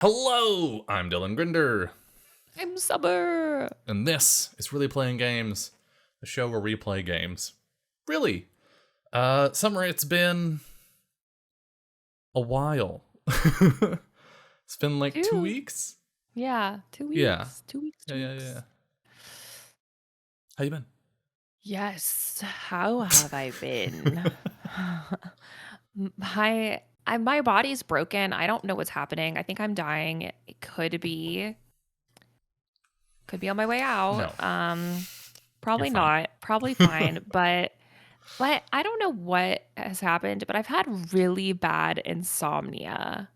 Hello, I'm Dylan Grinder, I'm Summer. and this is Really Playing Games, the show where we play games. Really. Summer, it's been a while. It's been like 2 weeks? Yeah, 2 weeks. Yeah. 2 weeks. Yeah. How you been? Yes. How have I been? My body's broken. I don't know what's happening. I think I'm dying. It could be on my way out. No. Probably You're fine. not. Probably fine. But I don't know what has happened, but I've had really bad insomnia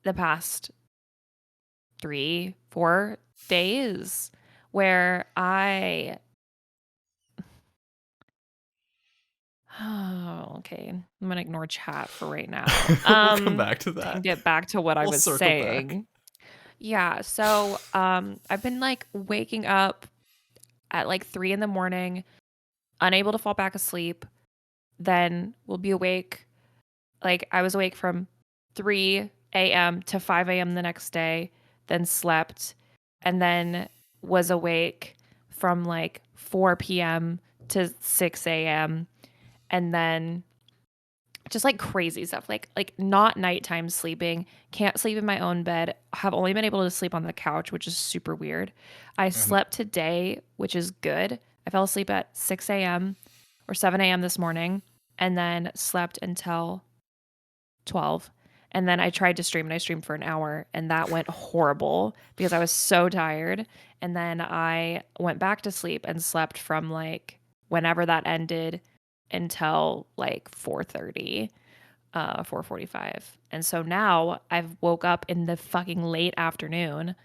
the past 3-4 days where Oh, okay. I'm gonna ignore chat for right now. We'll come back to that. And get back to what I was circle saying. back. Yeah, so I've been like waking up at like 3 a.m, unable to fall back asleep. Then we'll be awake. Like I was awake from 3 a.m. to 5 a.m. the next day, then slept, and then was awake from like 4 p.m. to 6 a.m. and then just like crazy stuff, like not nighttime sleeping, can't sleep in my own bed, have only been able to sleep on the couch, which is super weird. I slept today, which is good. I fell asleep at 6 a.m. or 7 a.m. this morning and then slept until 12. And then I tried to stream and I streamed for an hour and that went horrible because I was so tired. And then I went back to sleep and slept from like whenever that ended until like 4:30, 4:45. And so now I've woke up in the fucking late afternoon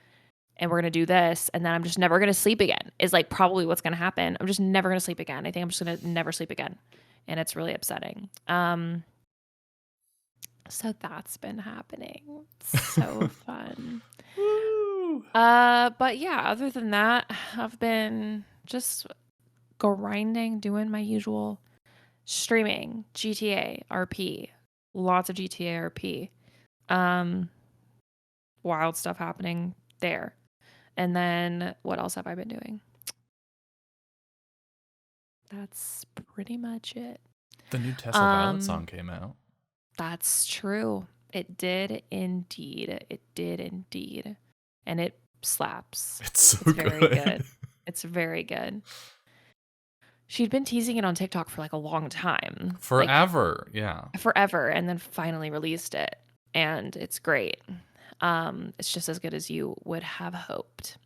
and we're going to do this. And then I'm just never going to sleep again is like probably what's going to happen. I'm just never going to sleep again. I think I'm just going to never sleep again. And it's really upsetting. So that's been happening. It's so fun. Woo! But yeah, other than that, I've been just grinding, doing my usual streaming, GTA, RP, lots of GTA RP. Wild stuff happening there. And then what else have I been doing? That's pretty much it. The new Tesla Violet song came out. That's true. It did indeed. It did indeed. And it slaps. It's so It's very good. good. It's very good. She'd been teasing it on TikTok for like a long time. Forever. Yeah. Forever. And then finally released it. And it's great. It's just as good as you would have hoped.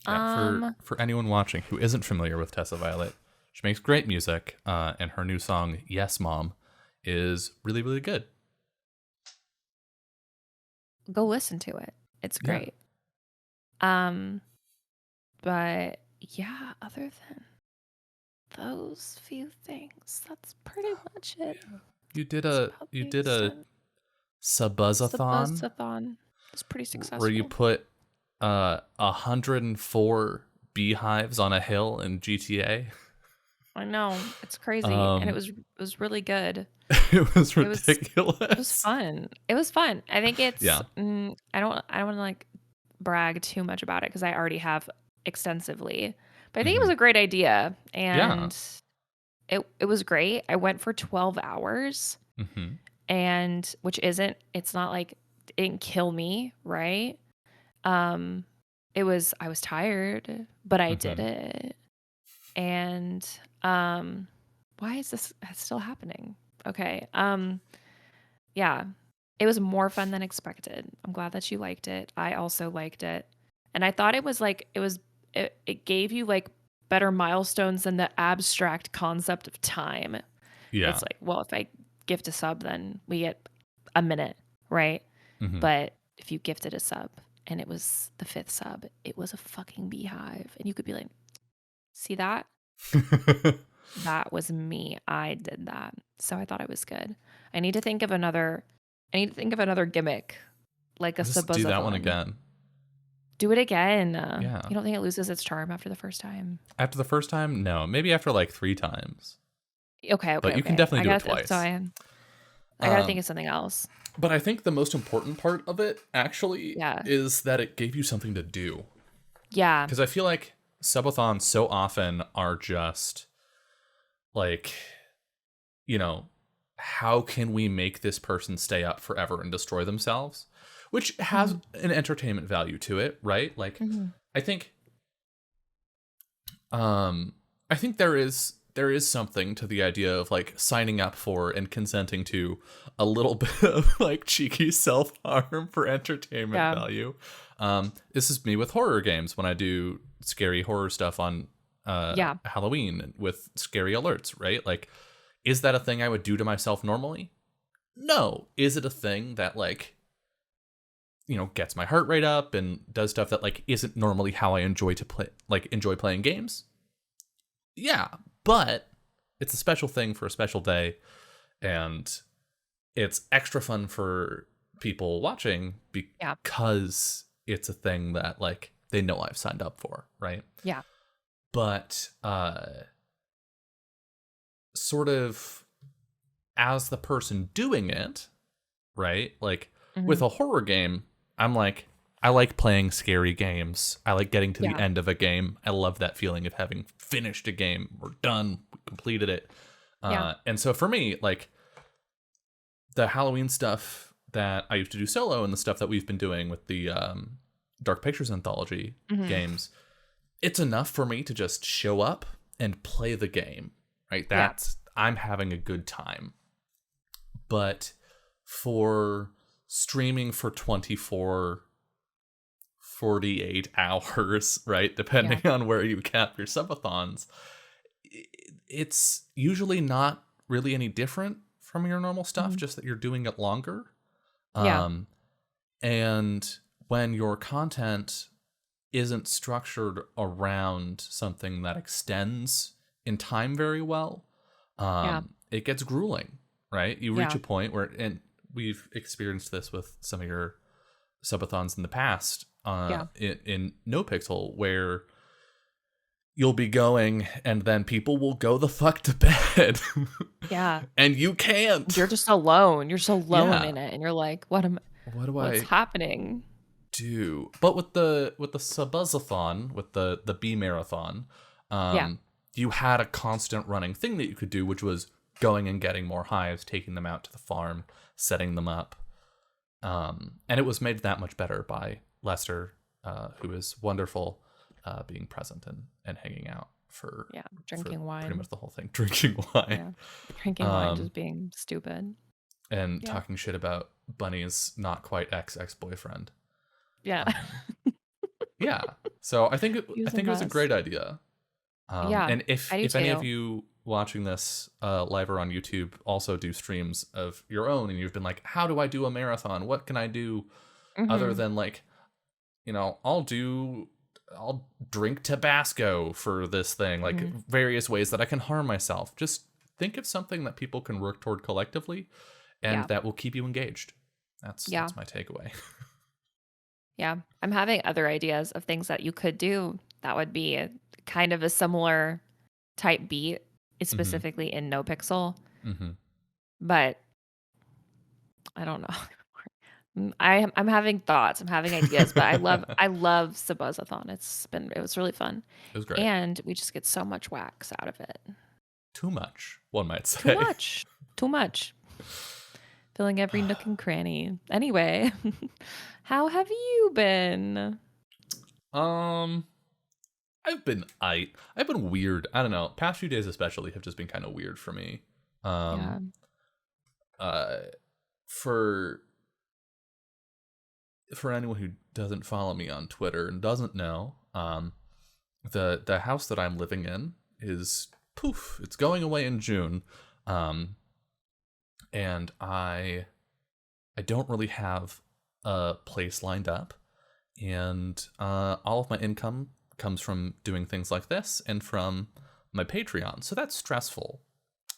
Yeah, for anyone watching who isn't familiar with Tesla Violet, she makes great music, and her new song "Yes, Mom" is really, really good. Go listen to it. It's great. But yeah, other than those few things, that's pretty much it. Yeah. You did a Subuzzathon. It's pretty successful. Where you put 104 beehives on a hill in GTA. I know, it's crazy, and it was really good. It was ridiculous. It was fun. It was fun. I think it's yeah. I don't want to like brag too much about it because I already have extensively, but I think it was a great idea, and it was great. I went for 12 hours, and it's not like it didn't kill me, right? I was tired, but I did it. And why is this still happening? Okay. Yeah. It was more fun than expected. I'm glad that you liked it. I also liked it. And I thought it was like it gave you like better milestones than the abstract concept of time. Yeah. It's like, well, if I gift a sub, then we get a minute, right? But if you gifted a sub and it was the 5th sub, it was a fucking beehive. And you could be like, see that? That was me. I did that. So I thought it was good. I need to think of another gimmick, like a Subuzzathon. Do that one again. Do it again. Yeah. You don't think it loses its charm after the first time? After the first time? No. Maybe after like 3 times. Okay. But you can definitely do it twice. I gotta think of something else. But I think the most important part of it actually Yeah. is that it gave you something to do. Yeah. Because I feel like subathons so often are just like, you know, how can we make this person stay up forever and destroy themselves? Which has an entertainment value to it, right? Like, I think, I think there is something to the idea of like signing up for and consenting to a little bit of like cheeky self-harm for entertainment value. This is me with horror games when I do scary horror stuff on Halloween with scary alerts, right? Like, is that a thing I would do to myself normally? No. Is it a thing that like, you know, gets my heart rate up and does stuff that like isn't normally how I enjoy playing games? Yeah, but it's a special thing for a special day, and it's extra fun for people watching because it's a thing that like they know I've signed up for, right? Yeah. But sort of as the person doing it, right? Like with a horror game, I'm like, I like playing scary games. I like getting to the end of a game. I love that feeling of having finished a game. We're done. We completed it. And so for me, like the Halloween stuff that I used to do solo and the stuff that we've been doing with the Dark Pictures Anthology games, it's enough for me to just show up and play the game, right? I'm having a good time. But for streaming for 24, 48 hours, right? Depending on where you cap your subathons, it's usually not really any different from your normal stuff, just that you're doing it longer. And when your content isn't structured around something that extends in time very well, it gets grueling, right? You reach a point where, and we've experienced this with some of your subathons in the past, in No Pixel, where you'll be going and then people will go the fuck to bed. And you can't. You're just alone. You're so alone in it, and you're like, what's happening? Do? But with the subathon, with the B marathon, you had a constant running thing that you could do, which was going and getting more hives, taking them out to the farm, setting them up. And it was made that much better by Lester, who is wonderful, being present and hanging out for drinking wine, pretty much the whole thing, drinking wine, drinking wine, just being stupid, and talking shit about Bunny's not quite ex-boyfriend. So I think it was a great idea. And if any of you watching this live or on YouTube also do streams of your own, and you've been like, how do I do a marathon? What can I do other than like, you know, I'll drink Tabasco for this thing, like various ways that I can harm myself. Just think of something that people can work toward collectively, and that will keep you engaged. That's my takeaway. I'm having other ideas of things that you could do that would be kind of a similar type beat, specifically in No Pixel. But I don't know. I'm having thoughts. I'm having ideas, but I love Subathon. It was really fun. It was great. And we just get so much wax out of it. Too much, one might say. Too much. Filling every nook and cranny. Anyway, how have you been? I've been weird. I don't know. Past few days especially have just been kind of weird for me. For anyone who doesn't follow me on Twitter and doesn't know, the house that I'm living in is it's going away in June. And I don't really have a place lined up, and all of my income comes from doing things like this and from my Patreon. So that's stressful.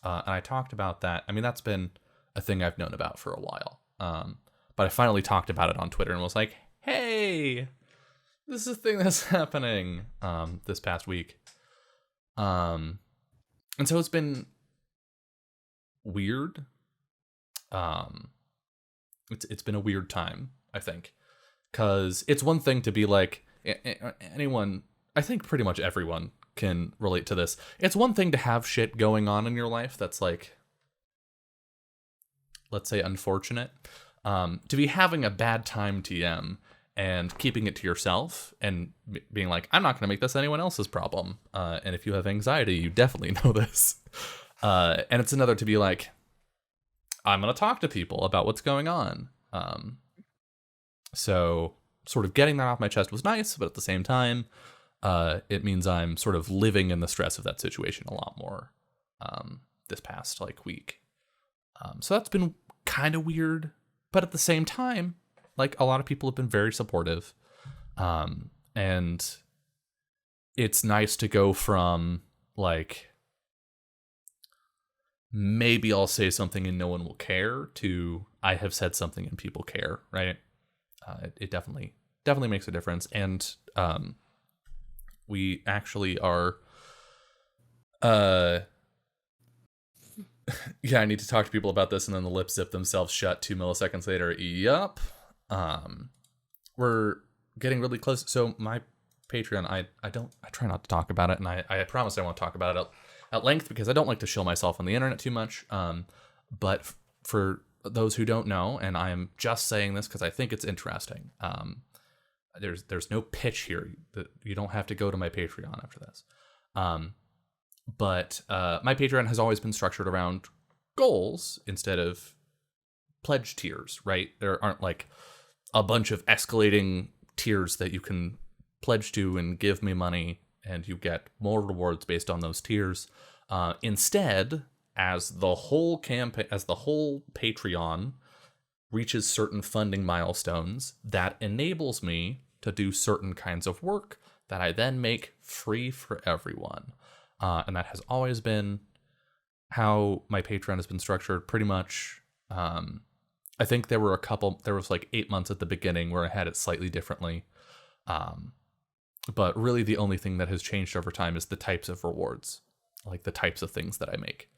And I talked about that. I mean, that's been a thing I've known about for a while. But I finally talked about it on Twitter and was like, hey, this is a thing that's happening this past week. And so it's been weird. it's been a weird time, I think, because it's one thing to be like, anyone, I think pretty much everyone can relate to this. It's one thing to have shit going on in your life that's like, let's say, unfortunate. To be having a bad time TM and keeping it to yourself and being like, I'm not going to make this anyone else's problem. And if you have anxiety, you definitely know this. And it's another to be like, I'm going to talk to people about what's going on. So sort of getting that off my chest was nice, but at the same time, it means I'm sort of living in the stress of that situation a lot more this past like week. So that's been kind of weird, but at the same time, like a lot of people have been very supportive. And it's nice to go from like, maybe I'll say something and no one will care to I have said something and people care, right? It definitely makes a difference. And we actually are yeah, I need to talk to people about this, and then the lips zip themselves shut 2 milliseconds later. Yup. We're getting really close. So my Patreon, I try not to talk about it, and I promise I won't talk about it at length because I don't like to shill myself on the internet too much. But for those who don't know, and I am just saying this because I think it's interesting. There's no pitch here. You don't have to go to my Patreon after this. But my Patreon has always been structured around goals instead of pledge tiers, right? There aren't like a bunch of escalating tiers that you can pledge to and give me money, and you get more rewards based on those tiers. Instead, as the whole Patreon reaches certain funding milestones, that enables me to do certain kinds of work that I then make free for everyone. And that has always been how my Patreon has been structured, pretty much. I think there was like 8 months at the beginning where I had it slightly differently. But really the only thing that has changed over time is the types of rewards, like the types of things that I make.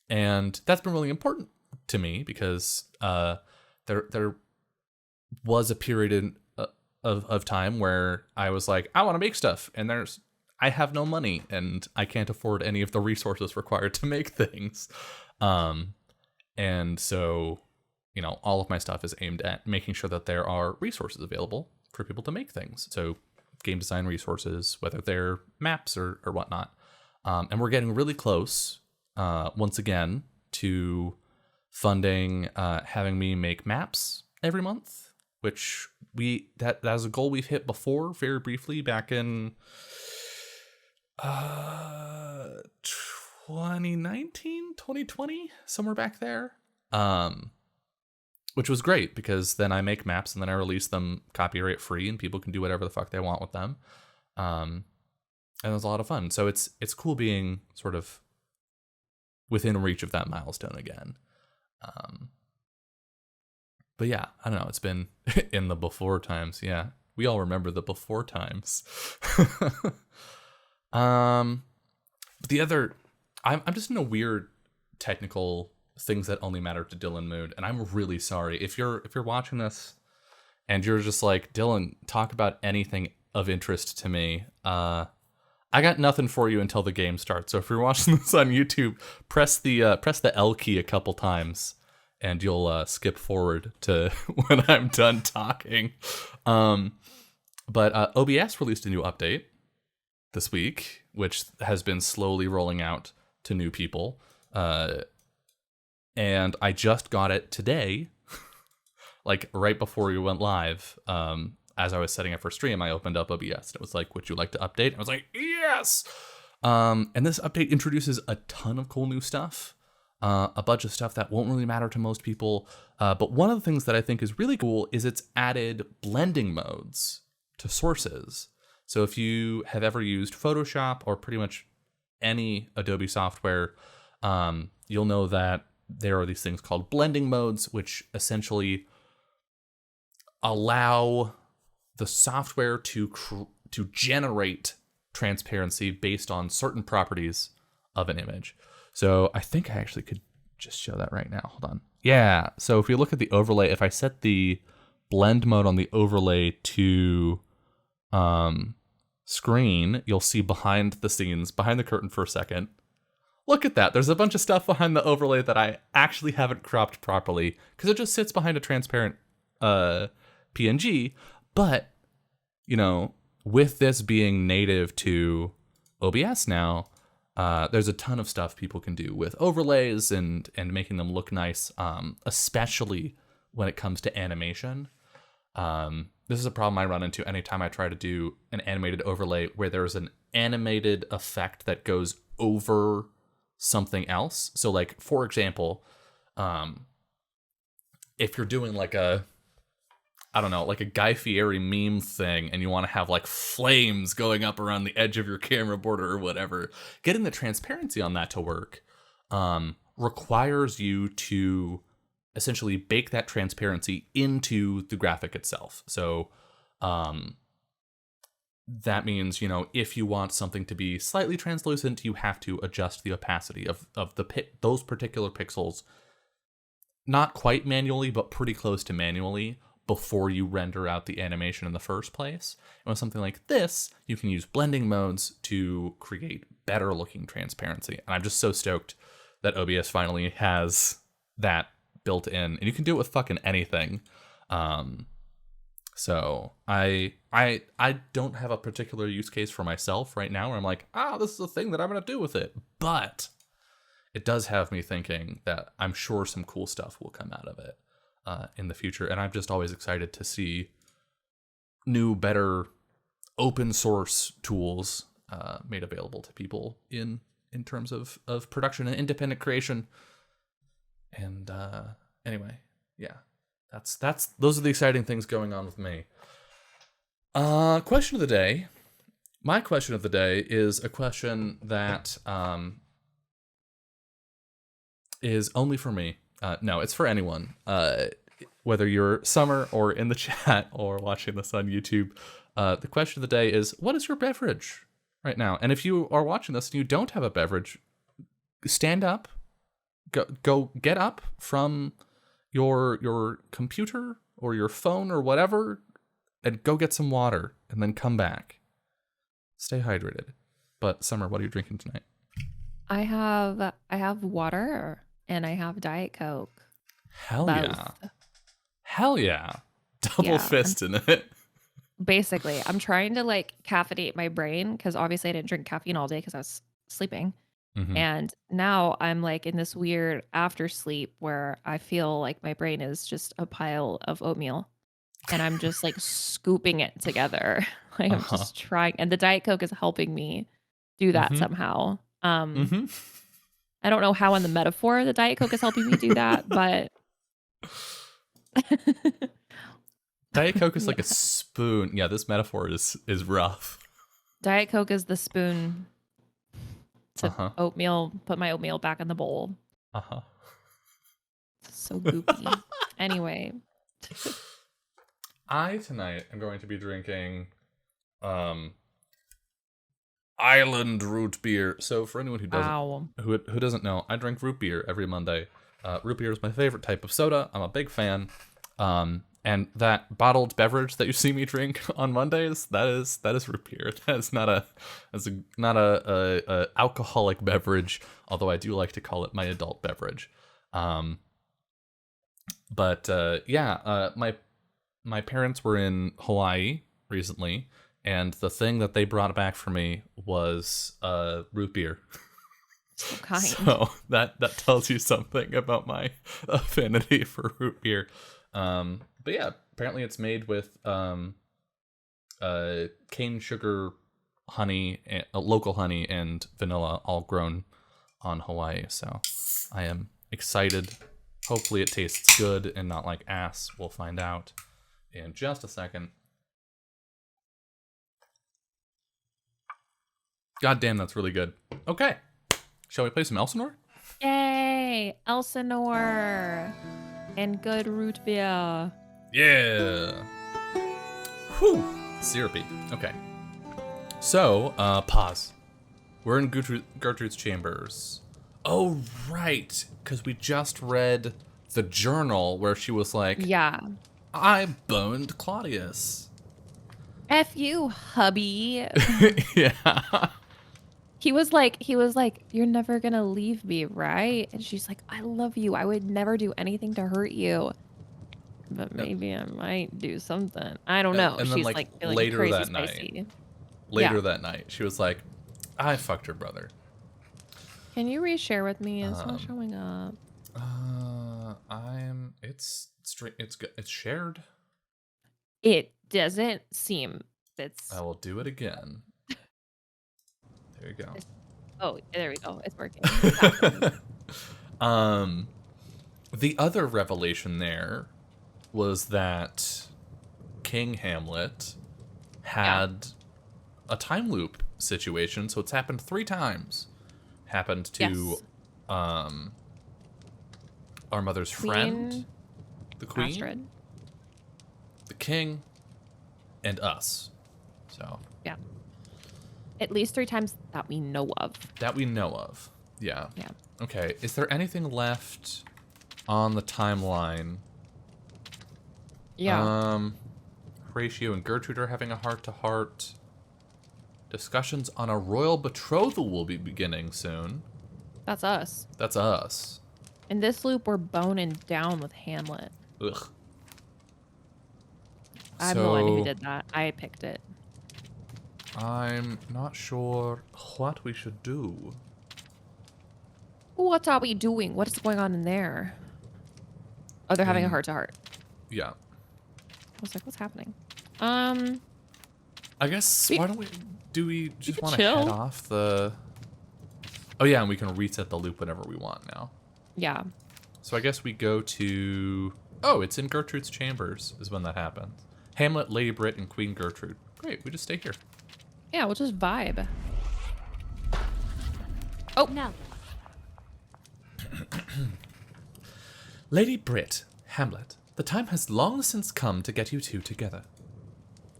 And that's been really important to me because there was a period of time where I was like, I want to make stuff, and I have no money and I can't afford any of the resources required to make things. And so, all of my stuff is aimed at making sure that there are resources available for people to make things. So game design resources, whether they're maps or whatnot. And we're getting really close, once again, to funding, having me make maps every month, which that was a goal we've hit before very briefly back in 2019, 2020, somewhere back there. Which was great because then I make maps and then I release them copyright free and people can do whatever the fuck they want with them. And it was a lot of fun. So it's cool being sort of within reach of that milestone again. But yeah, I don't know. It's been in the before times. Yeah, we all remember the before times. But I'm just in a weird technical things that only matter to Dylan mood, and I'm really sorry if you're watching this and you're just like, Dylan, talk about anything of interest to me. I got nothing for you until the game starts. So if you're watching this on YouTube, press the L key a couple times, and you'll skip forward to when I'm done talking. But OBS released a new update this week, which has been slowly rolling out to new people. And I just got it today, like right before we went live. As I was setting up for stream, I opened up OBS. It was like, would you like to update? I was like, yes! And this update introduces a ton of cool new stuff. A bunch of stuff that won't really matter to most people. But one of the things that I think is really cool is it's added blending modes to sources. So if you have ever used Photoshop or pretty much any Adobe software, you'll know that there are these things called blending modes, which essentially allow the software to generate transparency based on certain properties of an image. So I think I actually could just show that right now. Hold on. Yeah. So if you look at the overlay, if I set the blend mode on the overlay to screen, you'll see behind the scenes, behind the curtain for a second. Look at that. There's a bunch of stuff behind the overlay that I actually haven't cropped properly because it just sits behind a transparent PNG. But, with this being native to OBS now, there's a ton of stuff people can do with overlays and making them look nice, especially when it comes to animation. This is a problem I run into anytime I try to do an animated overlay where there's an animated effect that goes over something else. So, like, for example, if you're doing like a Guy Fieri meme thing and you want to have like flames going up around the edge of your camera border or whatever, getting the transparency on that to work requires you to essentially bake that transparency into the graphic itself. So that means, if you want something to be slightly translucent, you have to adjust the opacity of those particular pixels, not quite manually, but pretty close to manually, before you render out the animation in the first place. And with something like this, you can use blending modes to create better looking transparency. And I'm just so stoked that OBS finally has that built in, and you can do it with fucking anything. So I don't have a particular use case for myself right now where I'm like, this is a thing that I'm gonna do with it. But it does have me thinking that I'm sure some cool stuff will come out of it in the future. And I'm just always excited to see new, better open source tools made available to people in terms of production and independent creation. And anyway, yeah, those are the exciting things going on with me. Question of the day. My question of the day is a question that is only for me. No, it's for anyone. Whether you're Summer or in the chat or watching this on YouTube, the question of the day is, what is your beverage right now? And if you are watching this and you don't have a beverage, stand up. Go get up from your computer or your phone or whatever and go get some water and then come back. Stay hydrated. But Summer, what are you drinking tonight? I have water and I have Diet Coke. Hell yeah. Hell yeah. Double fist in it. Basically, I'm trying to like caffeinate my brain because obviously I didn't drink caffeine all day because I was sleeping. Mm-hmm. And now I'm like in this weird after sleep where I feel like my brain is just a pile of oatmeal and I'm just like scooping it together. Like I'm just trying. And the Diet Coke is helping me do that somehow. I don't know how in the metaphor the Diet Coke is helping me do that, but Diet Coke is like a spoon. Yeah, this metaphor is rough. Diet Coke is the spoon to oatmeal, put my oatmeal back in the bowl. So goopy. Anyway. I tonight am going to be drinking Island root beer. So for anyone who doesn't know, I drink root beer every Monday. Root beer is my favorite type of soda. I'm a big fan. And that bottled beverage that you see me drink on Mondays, that is root beer. That's not a alcoholic beverage, although I do like to call it my adult beverage. My parents were in Hawaii recently, and the thing that they brought back for me was root beer. So kind. So that tells you something about my affinity for root beer. But yeah, apparently it's made with cane sugar, honey, local honey, and vanilla, all grown on Hawaii. So I am excited. Hopefully it tastes good and not like ass. We'll find out in just a second. God damn, that's really good. Okay. Shall we play some Elsinore? Yay! Elsinore! And good root beer. Yeah. Whew. Syrupy. Okay. So, pause. We're in Gertrude's chambers. Oh, right. Because we just read the journal where she was like, Yeah. I boned Claudius. F you, hubby. Yeah. He was like, you're never gonna leave me, right? And she's like, I love you. I would never do anything to hurt you. But maybe I might do something. I don't know. And then, She's like, like feeling later crazy that spicy. night, Yeah. she was like, I fucked her brother. Can you reshare with me? It's not showing up. It's shared. It doesn't seem it's. I will do it again. There you go. Oh, there we go. It's working. It's happening. The other revelation there was that King Hamlet had a time loop situation, so it's happened 3 times. Happened to our mother's friend, the queen, Astrid. the king, and us. So yeah, at least 3 times that we know of. Yeah. Yeah. Okay. Is there anything left on the timeline? Yeah. Horatio and Gertrude are having a heart-to-heart. Discussions on a royal betrothal will be beginning soon. That's us. That's us. In this loop, we're boning down with Hamlet. Ugh. I'm the one who did that. I picked it. I'm not sure what we should do. What are we doing? What is going on in there? Oh, they're having a heart-to-heart. Yeah. I was like, what's happening? I guess, why don't we... Do we just want to chill. head off the... Oh, yeah, and we can reset the loop whenever we want now. Yeah. So I guess we go to... Oh, it's in Gertrude's chambers is when that happens. Hamlet, Lady Brit, and Queen Gertrude. Great, we just stay here. Yeah, we'll just vibe. Oh, no. Lady Brit, Hamlet, the time has long since come to get you two together.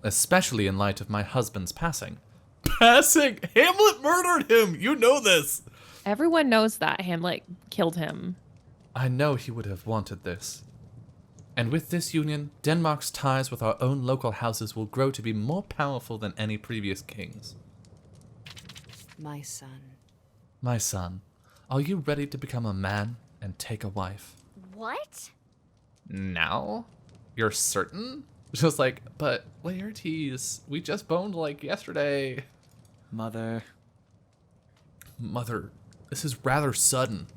Especially in light of my husband's passing. Passing? Hamlet murdered him! You know this! Everyone knows that Hamlet killed him. I know he would have wanted this. And with this union, Denmark's ties with our own local houses will grow to be more powerful than any previous kings. My son. My son, are you ready to become a man and take a wife? What? Now? You're certain? Just like, but Laertes, we just boned like yesterday. Mother, this is rather sudden.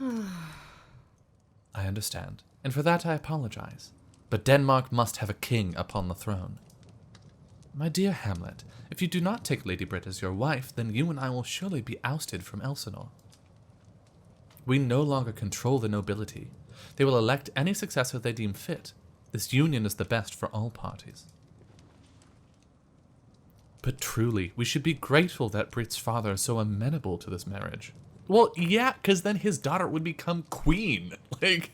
I understand, and for that I apologize. But Denmark must have a king upon the throne. My dear Hamlet, if you do not take Lady Brit as your wife, then you and I will surely be ousted from Elsinore. We no longer control the nobility. They will elect any successor they deem fit. This union is the best for all parties. But truly, we should be grateful that Brit's father is so amenable to this marriage. Well, yeah, because then his daughter would become queen. Like...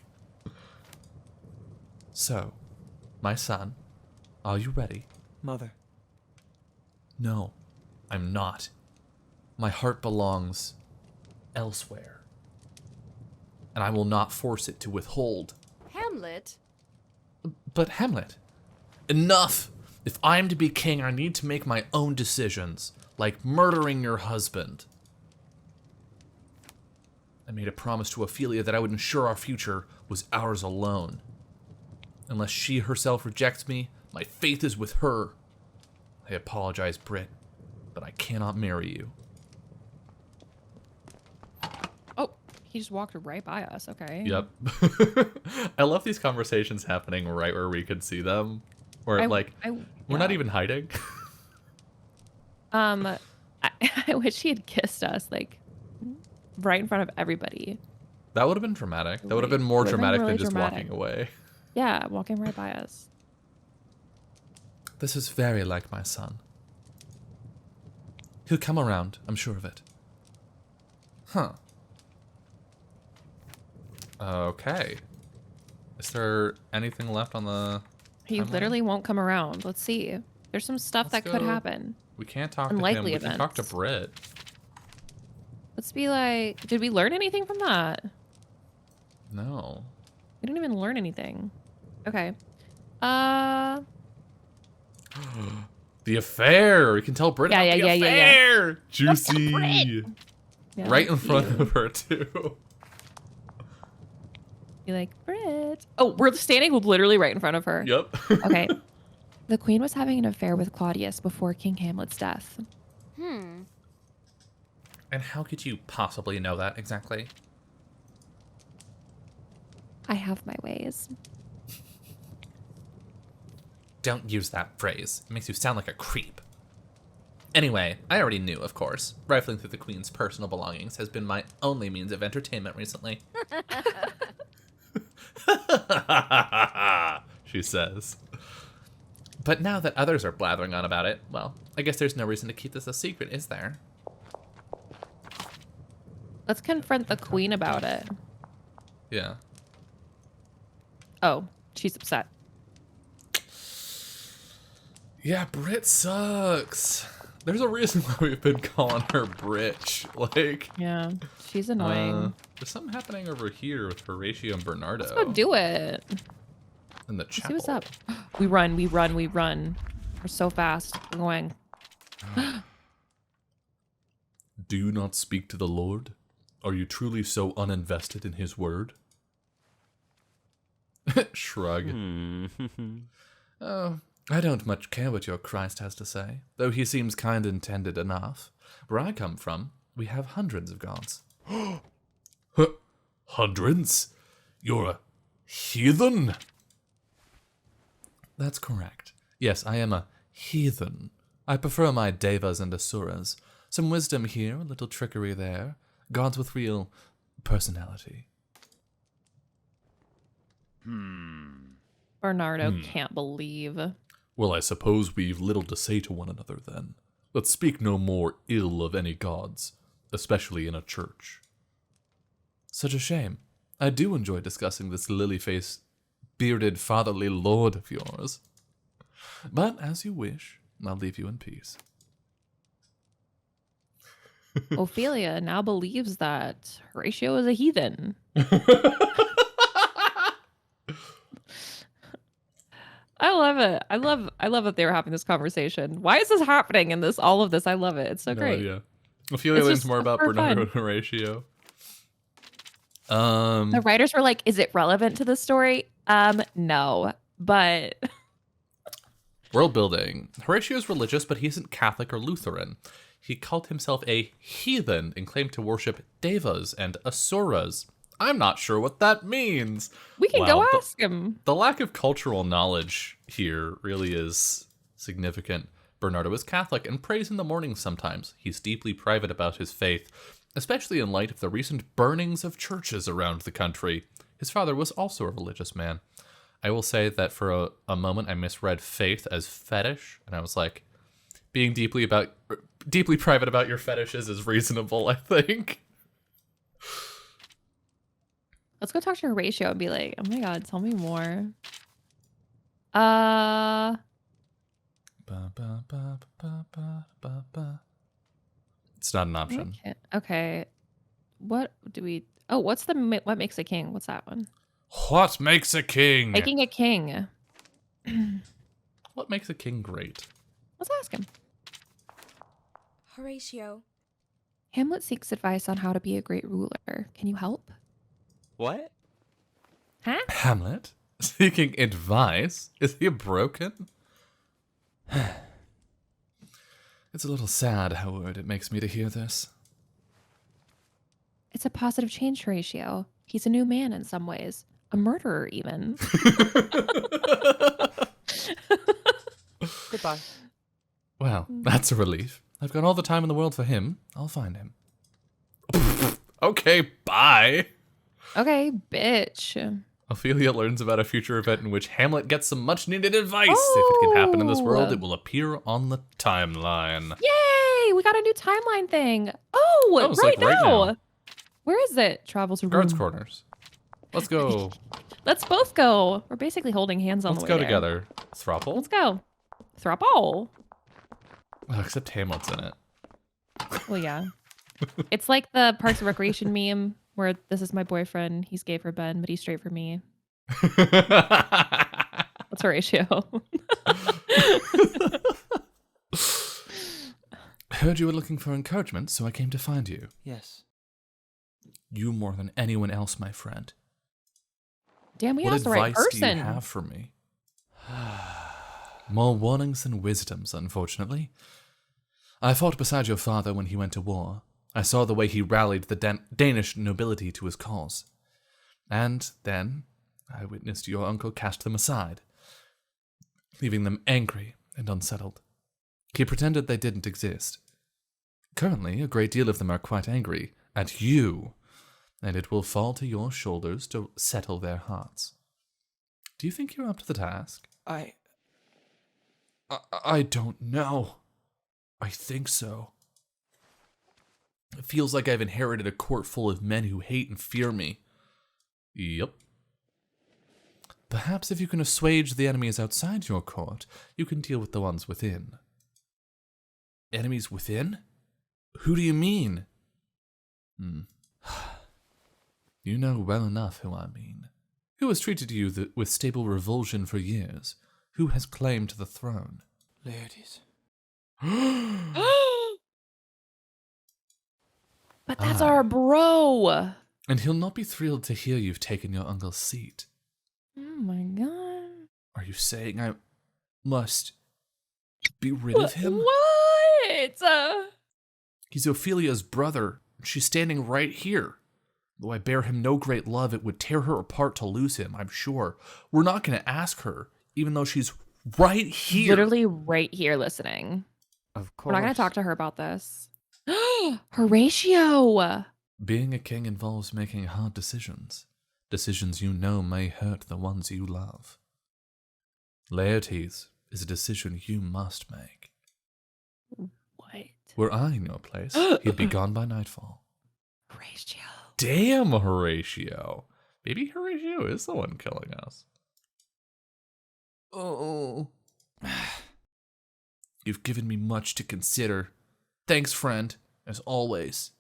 So, my son, are you ready? mother. No, I'm not. My heart belongs elsewhere. And I will not force it to withhold. Hamlet? But Hamlet, enough! If I am to be king, I need to make my own decisions, like murdering your husband. I made a promise to Ophelia that I would ensure our future was ours alone. Unless she herself rejects me, my faith is with her. I apologize, Brit, but I cannot marry you. Oh, he just walked right by us. Okay. Yep. I love these conversations happening right where we could see them. Or we're not even hiding. I wish he had kissed us, like, right in front of everybody. That would have been dramatic. That would have been more dramatic really than just dramatic. walking away. Yeah, walking right by us. This is very like my son. He'll come around, I'm sure of it. Huh. Okay. Is there anything left on the He timeline? literally won't come around. Let's see. There's some stuff Let's that could go. happen. We can't talk to him. Unlikely We can talk to events. Brit. Let's be like, did we learn anything from that? No. We didn't even learn anything. Okay. The affair. We can tell Brit about the affair. Juicy. Yeah, Right in front of her too. Be like, Brit. Oh, we're standing literally right in front of her. Yep. Okay. The queen was having an affair with Claudius before King Hamlet's death. Hmm. And how could you possibly know that exactly? I have my ways. Don't use that phrase. It makes you sound like a creep. Anyway, I already knew, of course. Rifling through the queen's personal belongings has been my only means of entertainment recently. She says. But now that others are blathering on about it, well, I guess there's no reason to keep this a secret, is there? Let's confront the queen about it. Yeah. Oh, she's upset. Yeah, Brit sucks. There's a reason why we've been calling her Britch. Like, Yeah, she's annoying. there's something happening over here with Horatio and Bernardo. Let's go do it. In the Let's chapel. see what's up. We run, we run, we run. We're so fast. We're going. Do not speak to the Lord? Are you truly so uninvested in his word? Shrug. Oh, I don't much care what your Christ has to say, though he seems kind-intended enough. Where I come from, we have hundreds of gods. Hundreds? You're a heathen? That's correct. Yes, I am a heathen. I prefer my devas and asuras. Some wisdom here, a little trickery there. Gods with real personality. Bernardo can't believe. Well, I suppose we've little to say to one another then. Let's speak no more ill of any gods, especially in a church. Such a shame. I do enjoy discussing this lily-faced, bearded, fatherly lord of yours. But as you wish, I'll leave you in peace. Ophelia now believes that Horatio is a heathen. I love it. I love that they were having this conversation. Why is this happening in all of this? I love it. It's so great. Yeah. Ophelia It's learns just more about for Bernardo fun. and Horatio. The writers were like, is it relevant to the story? No. But World building. Horatio's religious, but he isn't Catholic or Lutheran. He called himself a heathen and claimed to worship devas and asuras. I'm not sure what that means. we can Wow, go ask him. The lack of cultural knowledge here really is significant. Bernardo is Catholic and prays in the morning sometimes. He's deeply private about his faith, especially in light of the recent burnings of churches around the country. His father was also a religious man. I will say that for a moment I misread faith as fetish, and I was like, being deeply private about your fetishes is reasonable, I think. Let's go talk to Horatio and be like, oh my God, tell me more. It's not an option. Okay. What makes a king? What's that one? What makes a king? Making a king. What makes a king great? Let's ask him. Horatio. Hamlet seeks advice on how to be a great ruler. Can you help? What? Huh? Hamlet? Seeking advice? Is he broken? It's a little sad, Howard, it makes me to hear this. It's a positive change, Horatio. He's a new man in some ways. A murderer, even. Goodbye. Well, that's a relief. I've got all the time in the world for him. I'll find him. Okay, bye. Okay, bitch. Ophelia learns about a future event in which Hamlet gets some much-needed advice. If it can happen in this world, it will appear on the timeline. Yay! We got a new timeline thing. Oh, it's right, like right now. now. Where is it? Travel to Guards' room. quarters. Let's go. Let's both go. We're basically holding hands on Let's the go way there. together. Throuple? Let's go. Throuple. Oh, except Hamlet's in it. Well, yeah. It's like the Parks and Recreation meme where this is my boyfriend. He's gay for Ben, but he's straight for me. That's Horatio. Heard you were looking for encouragement, so I came to find you. Yes. You more than anyone else, my friend. Damn, we What asked the right advice do person. you have for me? More warnings than wisdoms, unfortunately. I fought beside your father when he went to war. I saw the way he rallied the Danish nobility to his cause. And then I witnessed your uncle cast them aside, leaving them angry and unsettled. He pretended they didn't exist. Currently, a great deal of them are quite angry at you, and it will fall to your shoulders to settle their hearts. Do you think you're up to the task? I don't know. I think so. It feels like I've inherited a court full of men who hate and fear me. Yep. Perhaps if you can assuage the enemies outside your court, you can deal with the ones within. Enemies within? Who do you mean? You know well enough who I mean. Who has treated you with stable revulsion for years? Who has claimed the throne? Laertes. But that's our bro. And he'll not be thrilled to hear you've taken your uncle's seat. Oh my god. Are you saying I must be rid of him? What? He's Ophelia's brother. She's standing right here. Though I bear him no great love, it would tear her apart to lose him, I'm sure. We're not going to ask her, even though she's right here. Literally right here listening. Of course. We're not going to talk to her about this. Horatio! Being a king involves making hard decisions. Decisions you know may hurt the ones you love. Laertes is a decision you must make. What? Were I in your place, he'd be gone by nightfall. Horatio. Damn, Horatio. Maybe Horatio is the one killing us. Oh. You've given me much to consider. Thanks, friend, as always.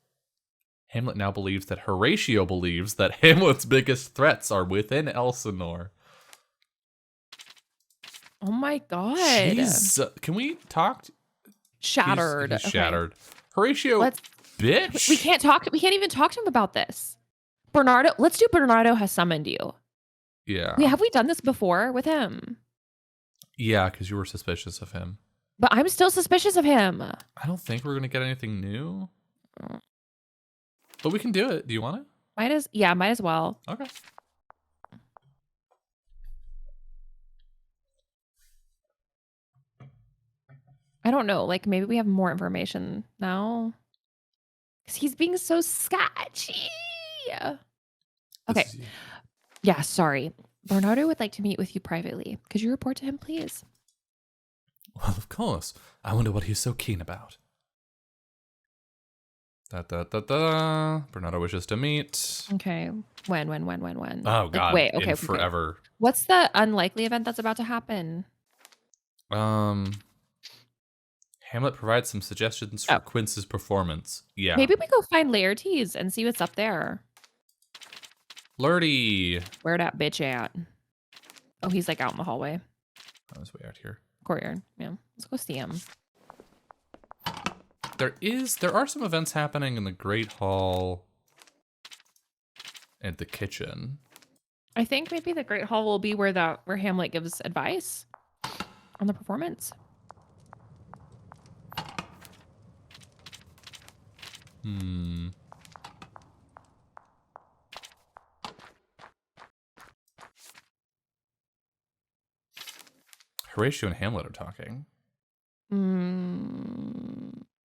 Hamlet now believes that Horatio believes that Hamlet's biggest threats are within Elsinore. Oh my god. Jeez. Can we talk? Shattered. He's Okay. shattered. Horatio, bitch. We can't talk. We can't even talk to him about this. Bernardo. Let's do Bernardo has summoned you. Yeah. Have we done this before with him? Yeah, because you were suspicious of him. But I'm still suspicious of him. I don't think we're going to get anything new. But we can do it. Do you want it? Might as well. Okay. I don't know. Like maybe we have more information now. Because he's being so sketchy. Okay. This is you. Yeah, sorry. Bernardo would like to meet with you privately. Could you report to him, please? Well, of course. I wonder what he's so keen about. Bernardo wishes to meet. Okay. When? Oh, God. Wait, okay. In forever. What's the unlikely event that's about to happen? Hamlet provides some suggestions for Quince's performance. Yeah. Maybe we go find Laertes and see what's up there. Lurdy. Where that bitch at? Oh, he's like out in the hallway. Oh, he's way out here. Courtyard. Yeah. Let's go see him. There are some events happening in the Great Hall and the kitchen. I think maybe the Great Hall will be where Hamlet gives advice on the performance. Horatio and Hamlet are talking.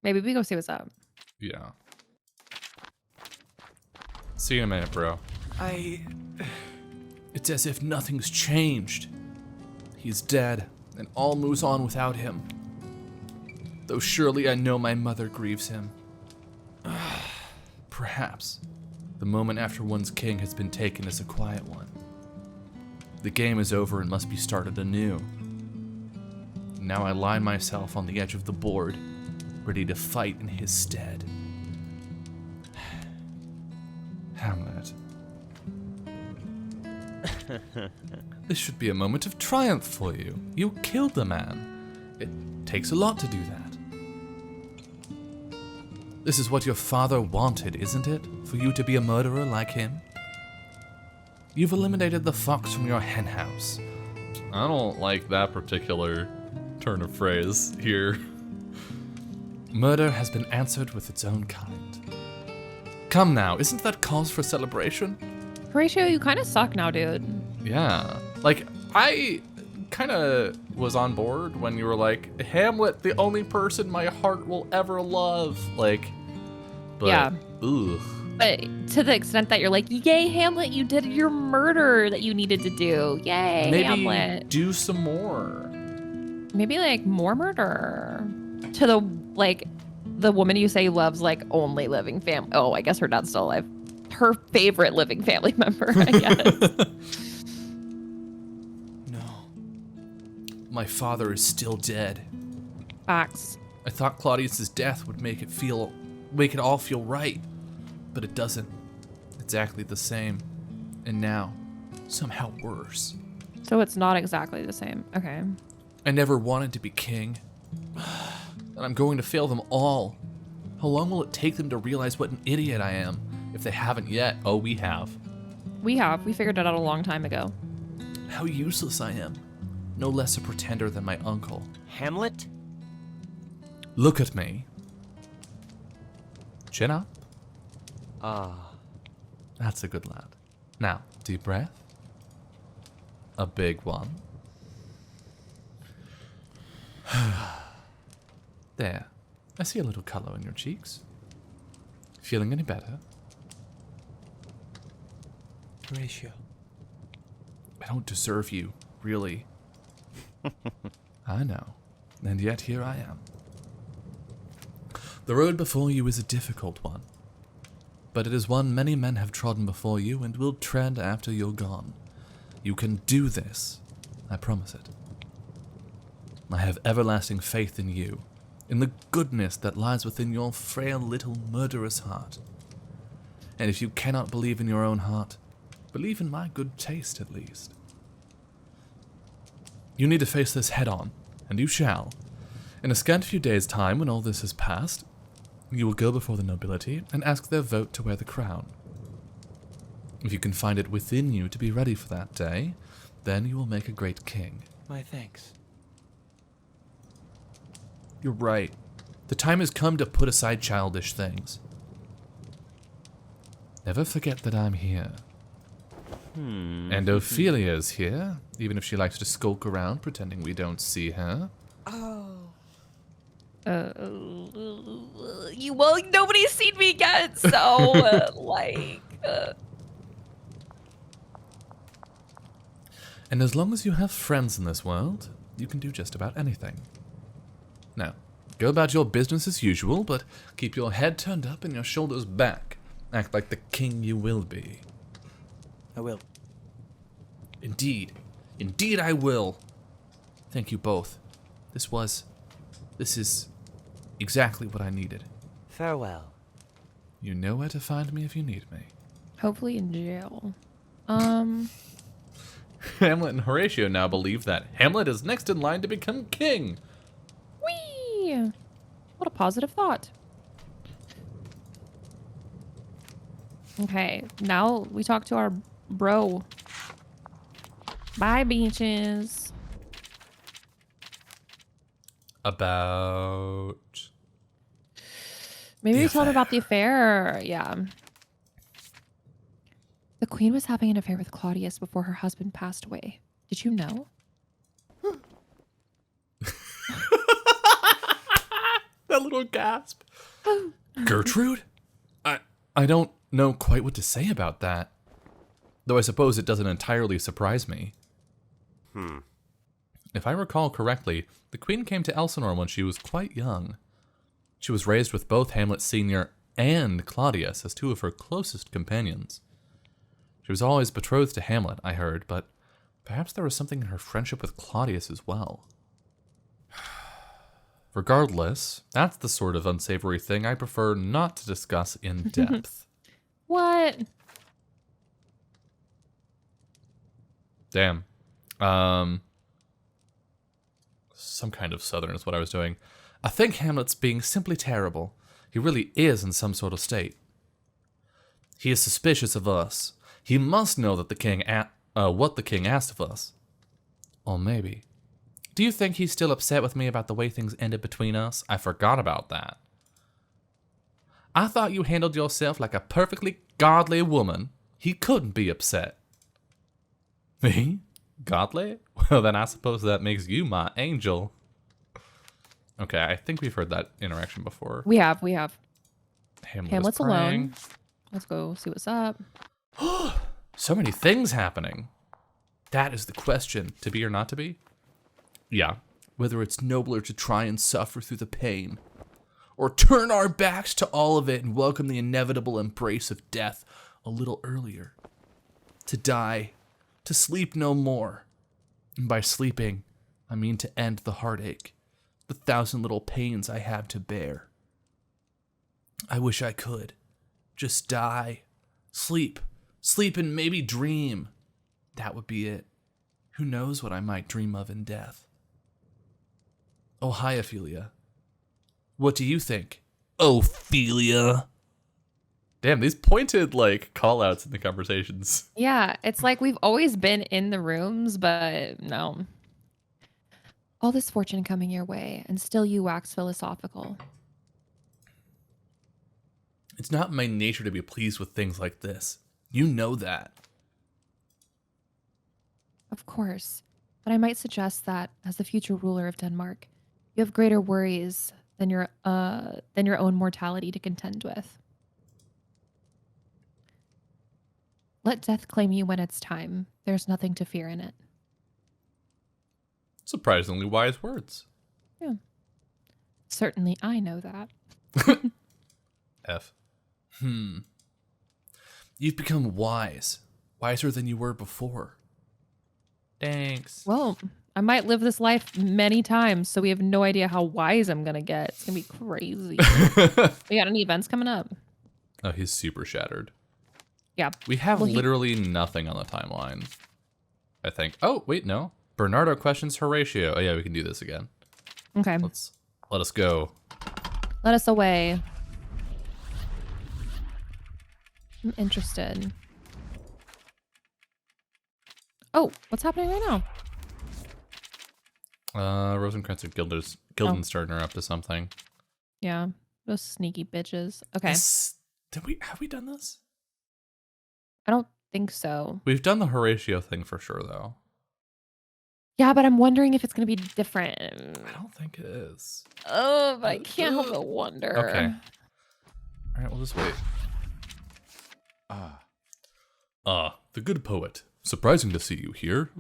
Maybe we go see what's up. Yeah. See you in a minute, bro. It's as if nothing's changed. He's dead, and all moves on without him. Though surely I know my mother grieves him. Perhaps the moment after one's king has been taken is a quiet one. The game is over and must be started anew. Now I lie myself on the edge of the board, ready to fight in his stead. This should be a moment of triumph for you. You killed the man. It takes a lot to do that. This is what your father wanted, isn't it? For you to be a murderer like him? You've eliminated the fox from your henhouse. I don't like that particular turn of phrase here. Murder has been answered with its own kind. Come now, isn't that cause for celebration? Horatio, you kind of suck now, dude. Yeah. Like, I kind of was on board when you were like, Hamlet, the only person my heart will ever love. Like, but, Yeah. Ugh. But to the extent that you're like, yay, Hamlet, you did your murder that you needed to do. Yay, Maybe Hamlet. do some more. Maybe like more murder. To the, like, the woman you say loves, like, only living family. Oh, I guess her dad's still alive. Her favorite living family member, I guess. No. My father is still dead. Facts. I thought Claudius's death would make it all feel right, but it doesn't. Exactly the same. And now, somehow worse. So it's not exactly the same. Okay. I never wanted to be king. And I'm going to fail them all. How long will it take them to realize what an idiot I am? If they haven't yet, oh, we have. We have. We figured it out a long time ago. How useless I am. No less a pretender than my uncle. Hamlet? Look at me. Chin up. Ah. That's a good lad. Now, deep breath. A big one. There. I see a little color in your cheeks. Feeling any better? Horatio. I don't deserve you, really. I know. And yet here I am. The road before you is a difficult one. But it is one many men have trodden before you and will tread after you're gone. You can do this. I promise it. I have everlasting faith in you, in the goodness that lies within your frail little murderous heart. And if you cannot believe in your own heart, believe in my good taste at least. You need to face this head on, and you shall. In a scant few days' time, when all this is past, you will go before the nobility and ask their vote to wear the crown. If you can find it within you to be ready for that day, then you will make a great king. My thanks. You're right. The time has come to put aside childish things. Never forget that I'm here. And Ophelia's here, even if she likes to skulk around pretending we don't see her. Well, nobody's seen me yet, so And as long as you have friends in this world, you can do just about anything. Now, go about your business as usual, but keep your head turned up and your shoulders back. Act like the king you will be. I will. Indeed. Indeed I will. Thank you both. This is exactly what I needed. Farewell. You know where to find me if you need me. hopefully in jail. Hamlet and Horatio now believe that Hamlet is next in line to become king. Whee! What a positive thought. Okay, now we talk to our bro. Bye, beaches. About... Maybe The we told her affair. about the affair. Yeah. The queen was having an affair with Claudius before her husband passed away. Did you know? That little gasp. Gertrude? I don't know quite what to say about that. Though I suppose it doesn't entirely surprise me. If I recall correctly, the queen came to Elsinore when she was quite young. She was raised with both Hamlet Sr. and Claudius as two of her closest companions. She was always betrothed to Hamlet, I heard, but perhaps there was something in her friendship with Claudius as well. Regardless, that's the sort of unsavory thing I prefer not to discuss in depth. What? Damn. Some kind of southern is what I was doing. I think Hamlet's being simply terrible. He really is in some sort of state. He is suspicious of us. He must know that what the king asked of us. Or maybe. Do you think he's still upset with me about the way things ended between us? I forgot about that. I thought you handled yourself like a perfectly godly woman. He couldn't be upset. Me? Godly? Well, then I suppose that makes you my angel. Okay, I think we've heard that interaction before. We have. Hamlet's alone. Let's go see what's up. So many things happening. That is the question. To be or not to be? Yeah. Whether it's nobler to try and suffer through the pain, or turn our backs to all of it and welcome the inevitable embrace of death a little earlier. To die. To sleep no more. And by sleeping, I mean to end the heartache, the 1,000 little pains I have to bear. I wish I could. Just die. Sleep and maybe dream. That would be it. Who knows what I might dream of in death? Oh, hi, Ophelia. What do you think? Ophelia. Damn, these pointed, call-outs in the conversations. Yeah, it's like we've always been in the rooms, but no. All this fortune coming your way, and still you wax philosophical. It's not my nature to be pleased with things like this. You know that. Of course, but I might suggest that, as the future ruler of Denmark, you have greater worries than your own mortality to contend with. Let death claim you when it's time. There's nothing to fear in it. Surprisingly wise words. Yeah. Certainly I know that. F. You've become wise. Wiser than you were before. Thanks. Well, I might live this life many times, so we have no idea how wise I'm going to get. It's going to be crazy. We got any events coming up? Oh, he's super shattered. Yeah. We have literally nothing on the timeline, I think. Oh, wait, no. Bernardo questions Horatio. Oh, yeah, we can do this again. Okay. Let us go. Let us away. I'm interested. Oh, what's happening right now? Rosencrantz and Guildenstern are up to something. Yeah, those sneaky bitches. Okay. Have we done this? I don't think so. We've done the Horatio thing for sure, though. Yeah, but I'm wondering if it's going to be different. I don't think it is. Oh, but I can't help but wonder. Okay. All right, we'll just wait. The good poet. Surprising to see you here.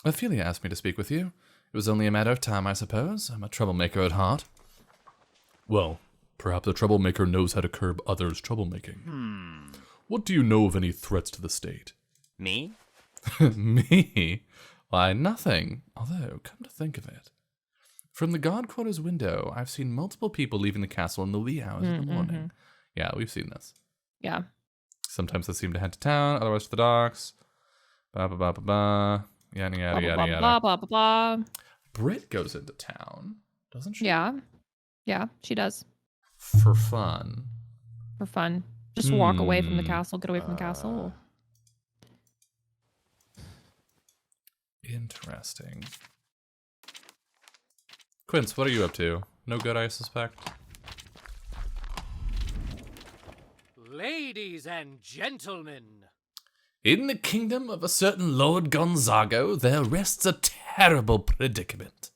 Ophelia asked me to speak with you. It was only a matter of time, I suppose. I'm a troublemaker at heart. Well, perhaps a troublemaker knows how to curb others' troublemaking. What do you know of any threats to the state? Me? Me? Why, nothing. Although, come to think of it, from the guard quarters window, I've seen multiple people leaving the castle in the wee hours of the morning. Yeah, we've seen this. Yeah. Sometimes they seem to head to town, otherwise to the docks. Ba ba ba ba ba. Yada yada yada yada. Blah, blah, blah, blah. Brit goes into town, doesn't she? Yeah. Yeah, she does. For fun. For fun. Just walk away from the castle, get away from the castle. Interesting. Quince, what are you up to? No good, I suspect. Ladies and gentlemen. In the kingdom of a certain Lord Gonzago, there rests a terrible predicament.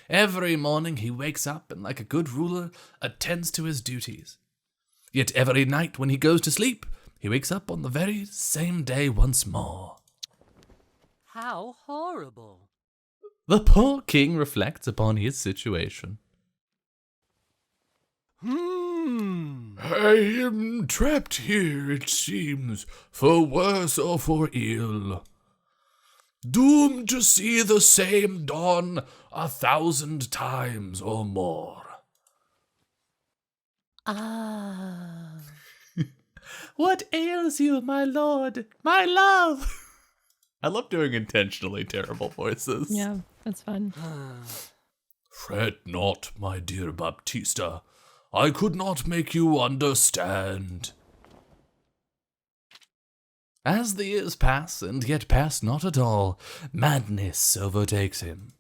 Every morning he wakes up and, like a good ruler, attends to his duties. Yet every night when he goes to sleep, he wakes up on the very same day once more. How horrible. The poor king reflects upon his situation. I am trapped here, it seems, for worse or for ill. Doomed to see the same dawn 1,000 times or more. What ails you, my lord, my love? I love doing intentionally terrible voices. Yeah, that's fun. Fret not, my dear Baptista. I could not make you understand. As the years pass, and yet pass not at all, madness overtakes him.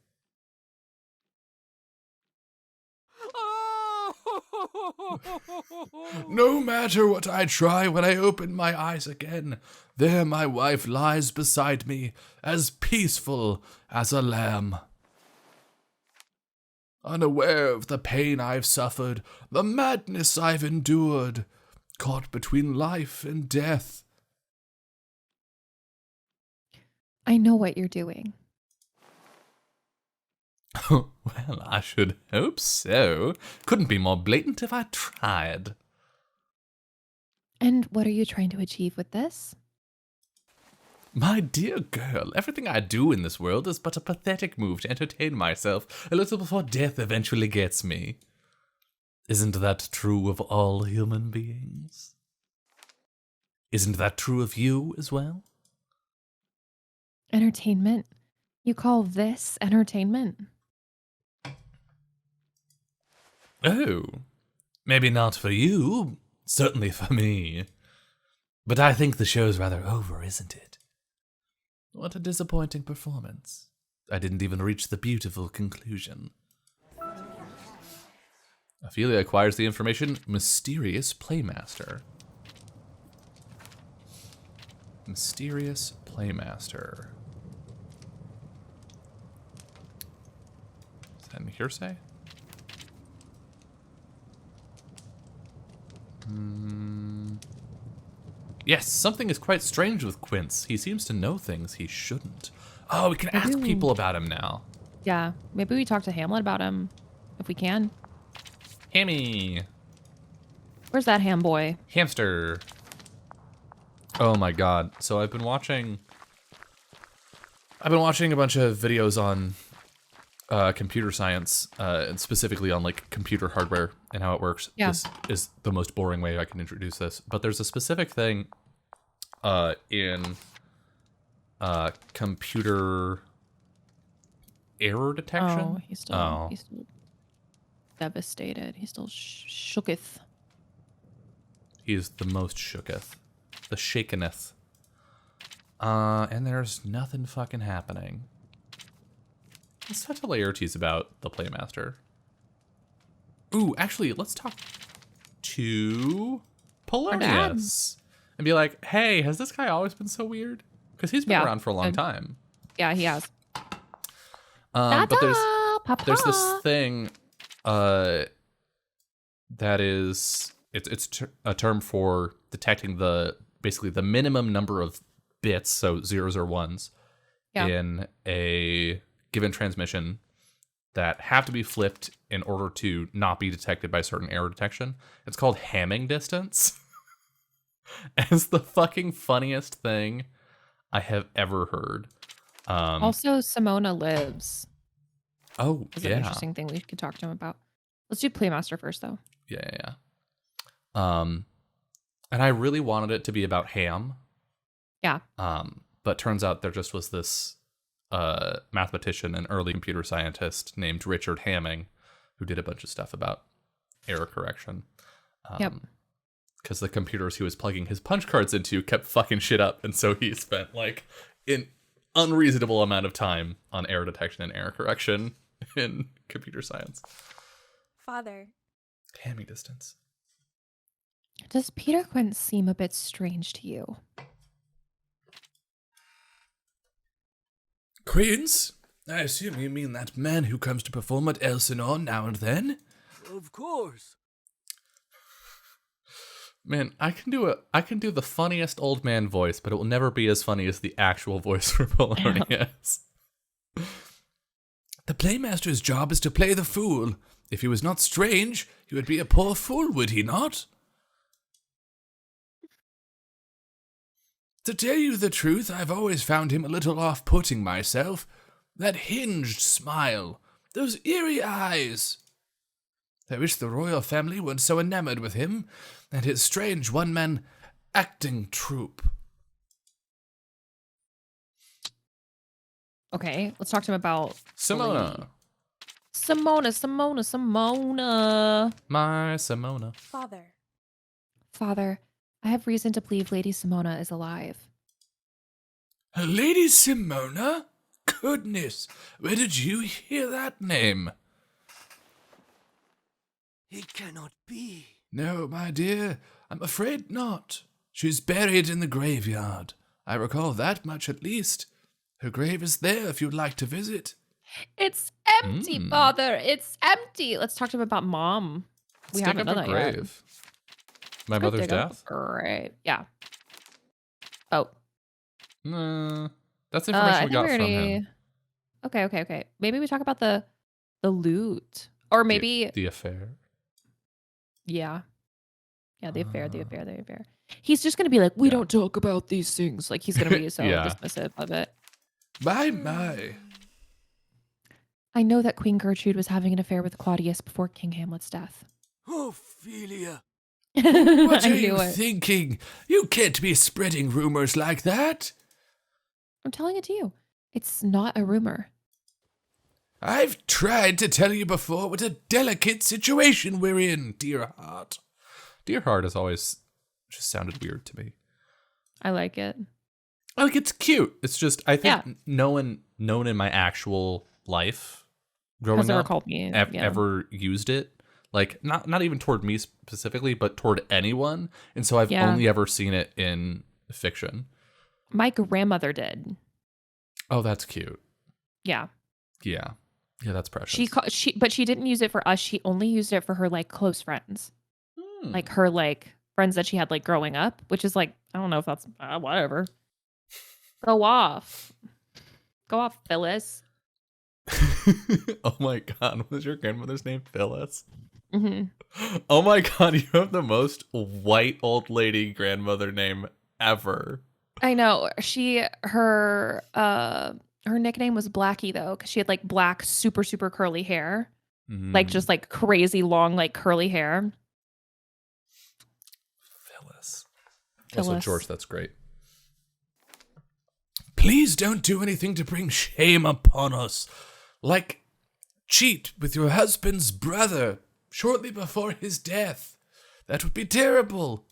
No matter what I try, when I open my eyes again, there my wife lies beside me, as peaceful as a lamb. Unaware of the pain I've suffered, the madness I've endured, caught between life and death. I know what you're doing. Well, I should hope so. Couldn't be more blatant if I tried. And what are you trying to achieve with this? My dear girl, everything I do in this world is but a pathetic move to entertain myself a little before death eventually gets me. Isn't that true of all human beings? Isn't that true of you as well? Entertainment? You call this entertainment? Oh, maybe not for you, certainly for me. But I think the show's rather over, isn't it? What a disappointing performance. I didn't even reach the beautiful conclusion. Ophelia acquires the information, Mysterious Playmaster. Mysterious Playmaster. Is that in hearsay? Yes, something is quite strange with Quince. He seems to know things he shouldn't. Oh, we can ask people about him now. Yeah, maybe we talk to Hamlet about him, if we can. Hammy. Where's that ham boy? Hamster. Oh my god. So I've been watching a bunch of videos on computer science, and specifically on like computer hardware and how it works. Yeah. This is the most boring way I can introduce this, but there's a specific thing in computer error detection. Oh, he's still devastated. He's still shooketh. He's the most shooketh. The shakeneth. And there's nothing fucking happening. Let's talk to Laertes about the Playmaster. Ooh, actually, let's talk to Polonius. And be like, hey, has this guy always been so weird? Because he's been around for a long time. Yeah, he has. But there's this thing that is it's a term for detecting basically the minimum number of bits, so zeros or ones, in a given transmission that have to be flipped in order to not be detected by certain error detection. It's called Hamming distance. It's the fucking funniest thing I have ever heard. Also, Simona lives. Oh, Is an interesting thing we could talk to him about. Let's do Playmaster first, though. Yeah. And I really wanted it to be about ham. Yeah. But turns out there just was this mathematician and early computer scientist named Richard Hamming who did a bunch of stuff about error correction. Yep. Because the computers he was plugging his punch cards into kept fucking shit up, and so he spent like an unreasonable amount of time on error detection and error correction in computer science. Father. Hamming distance. Does Peter Quince seem a bit strange to you? Queens? I assume you mean that man who comes to perform at Elsinore now and then? Of course. Man, I can do the funniest old man voice, but it will never be as funny as the actual voice for Polonius. The Playmaster's job is to play the fool. If he was not strange, he would be a poor fool, would he not? To tell you the truth, I've always found him a little off-putting myself. That hinged smile, those eerie eyes. I wish the royal family weren't so enamored with him and his strange one-man acting troupe. Okay, let's talk to him about the lady. Simona. Simona. My Simona. Father. Father, I have reason to believe Lady Simona is alive. Lady Simona? Goodness, where did you hear that name? It cannot be. No, my dear, I'm afraid not. She's buried in the graveyard. I recall that much at least. Her grave is there if you'd like to visit. It's empty, Father. It's empty. Let's talk to him about Mom. We Let's dig haven't up done her that yet. grave. My Go mother's dig up death? a grave. Yeah. Oh. Nah, that's information we got from him. Okay. Maybe we talk about the loot, or maybe The affair. yeah, the affair. He's just gonna be like, we Yeah. don't talk about these things. Like he's gonna be so Yeah. dismissive of it. My. I know that Queen Gertrude was having an affair with Claudius before King Hamlet's death. Ophelia. What I are you knew it. thinking? You can't be spreading rumors like that. I'm telling it to you. It's not a rumor. I've tried to tell you before what a delicate situation we're in, dear heart. Dear heart has always just sounded weird to me. I like it. Like, it's cute. It's just, I think Yeah. no one in my actual life growing Has ever up called me ever used it. Like, not even toward me specifically, but toward anyone. And so I've Yeah. only ever seen it in fiction. My grandmother did. Oh, that's cute. Yeah. Yeah, that's precious. But she didn't use it for us. She only used it for her like close friends, like her like friends that she had like growing up. Which is like, I don't know if that's whatever. Go off, Phyllis. Oh my god, was your grandmother's name Phyllis? Hmm. Oh my god, you have the most white old lady grandmother name ever. I know. Her nickname was Blackie though, because she had like black, super super curly hair, like just like crazy long, like curly hair. Phyllis. Also, Phyllis. George, that's great. Please don't do anything to bring shame upon us. Like, cheat with your husband's brother shortly before his death. That would be terrible.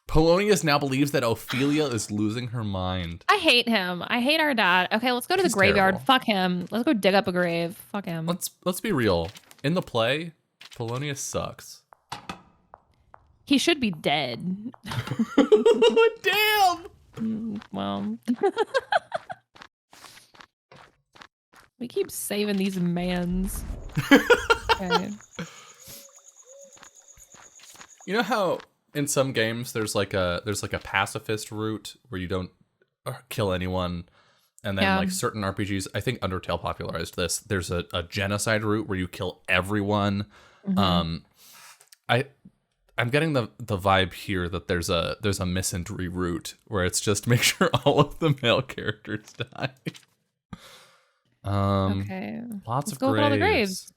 Polonius now believes that Ophelia is losing her mind. I hate him. I hate our dad. Okay, let's go to He's the graveyard. terrible. Fuck him. Let's go dig up a grave. Fuck him. Let's be real. In the play, Polonius sucks. He should be dead. Damn! Well, we keep saving these mans. Okay. You know how in some games there's like a pacifist route where you don't kill anyone, and then Yeah. like certain RPGs, I think Undertale popularized this. There's a genocide route where you kill everyone. Mhm. I'm getting the vibe here that there's a misandry route where it's just make sure all of the male characters die. Okay. Lots Let's of go look at all the graves. graves.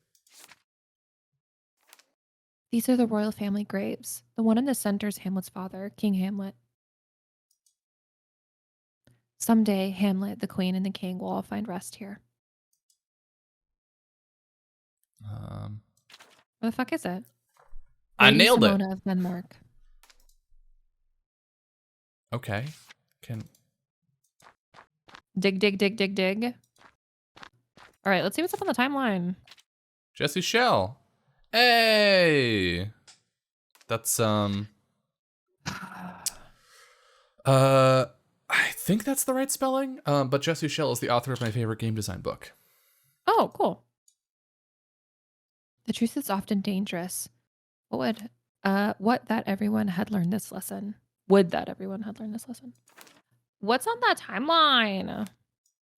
These are the royal family graves. The one in the center is Hamlet's father, King Hamlet. Someday, Hamlet, the queen, and the king will all find rest here. Where the fuck is it? I Lady nailed it. Simona of Denmark. Okay. Can Dig. All right, let's see what's up on the timeline. Jesse Shell. Hey. That's I think that's the right spelling. But Jesse Shell is the author of my favorite game design book. Oh, cool. The truth is often dangerous. What that everyone had learned this lesson. Would that everyone had learned this lesson? What's on that timeline?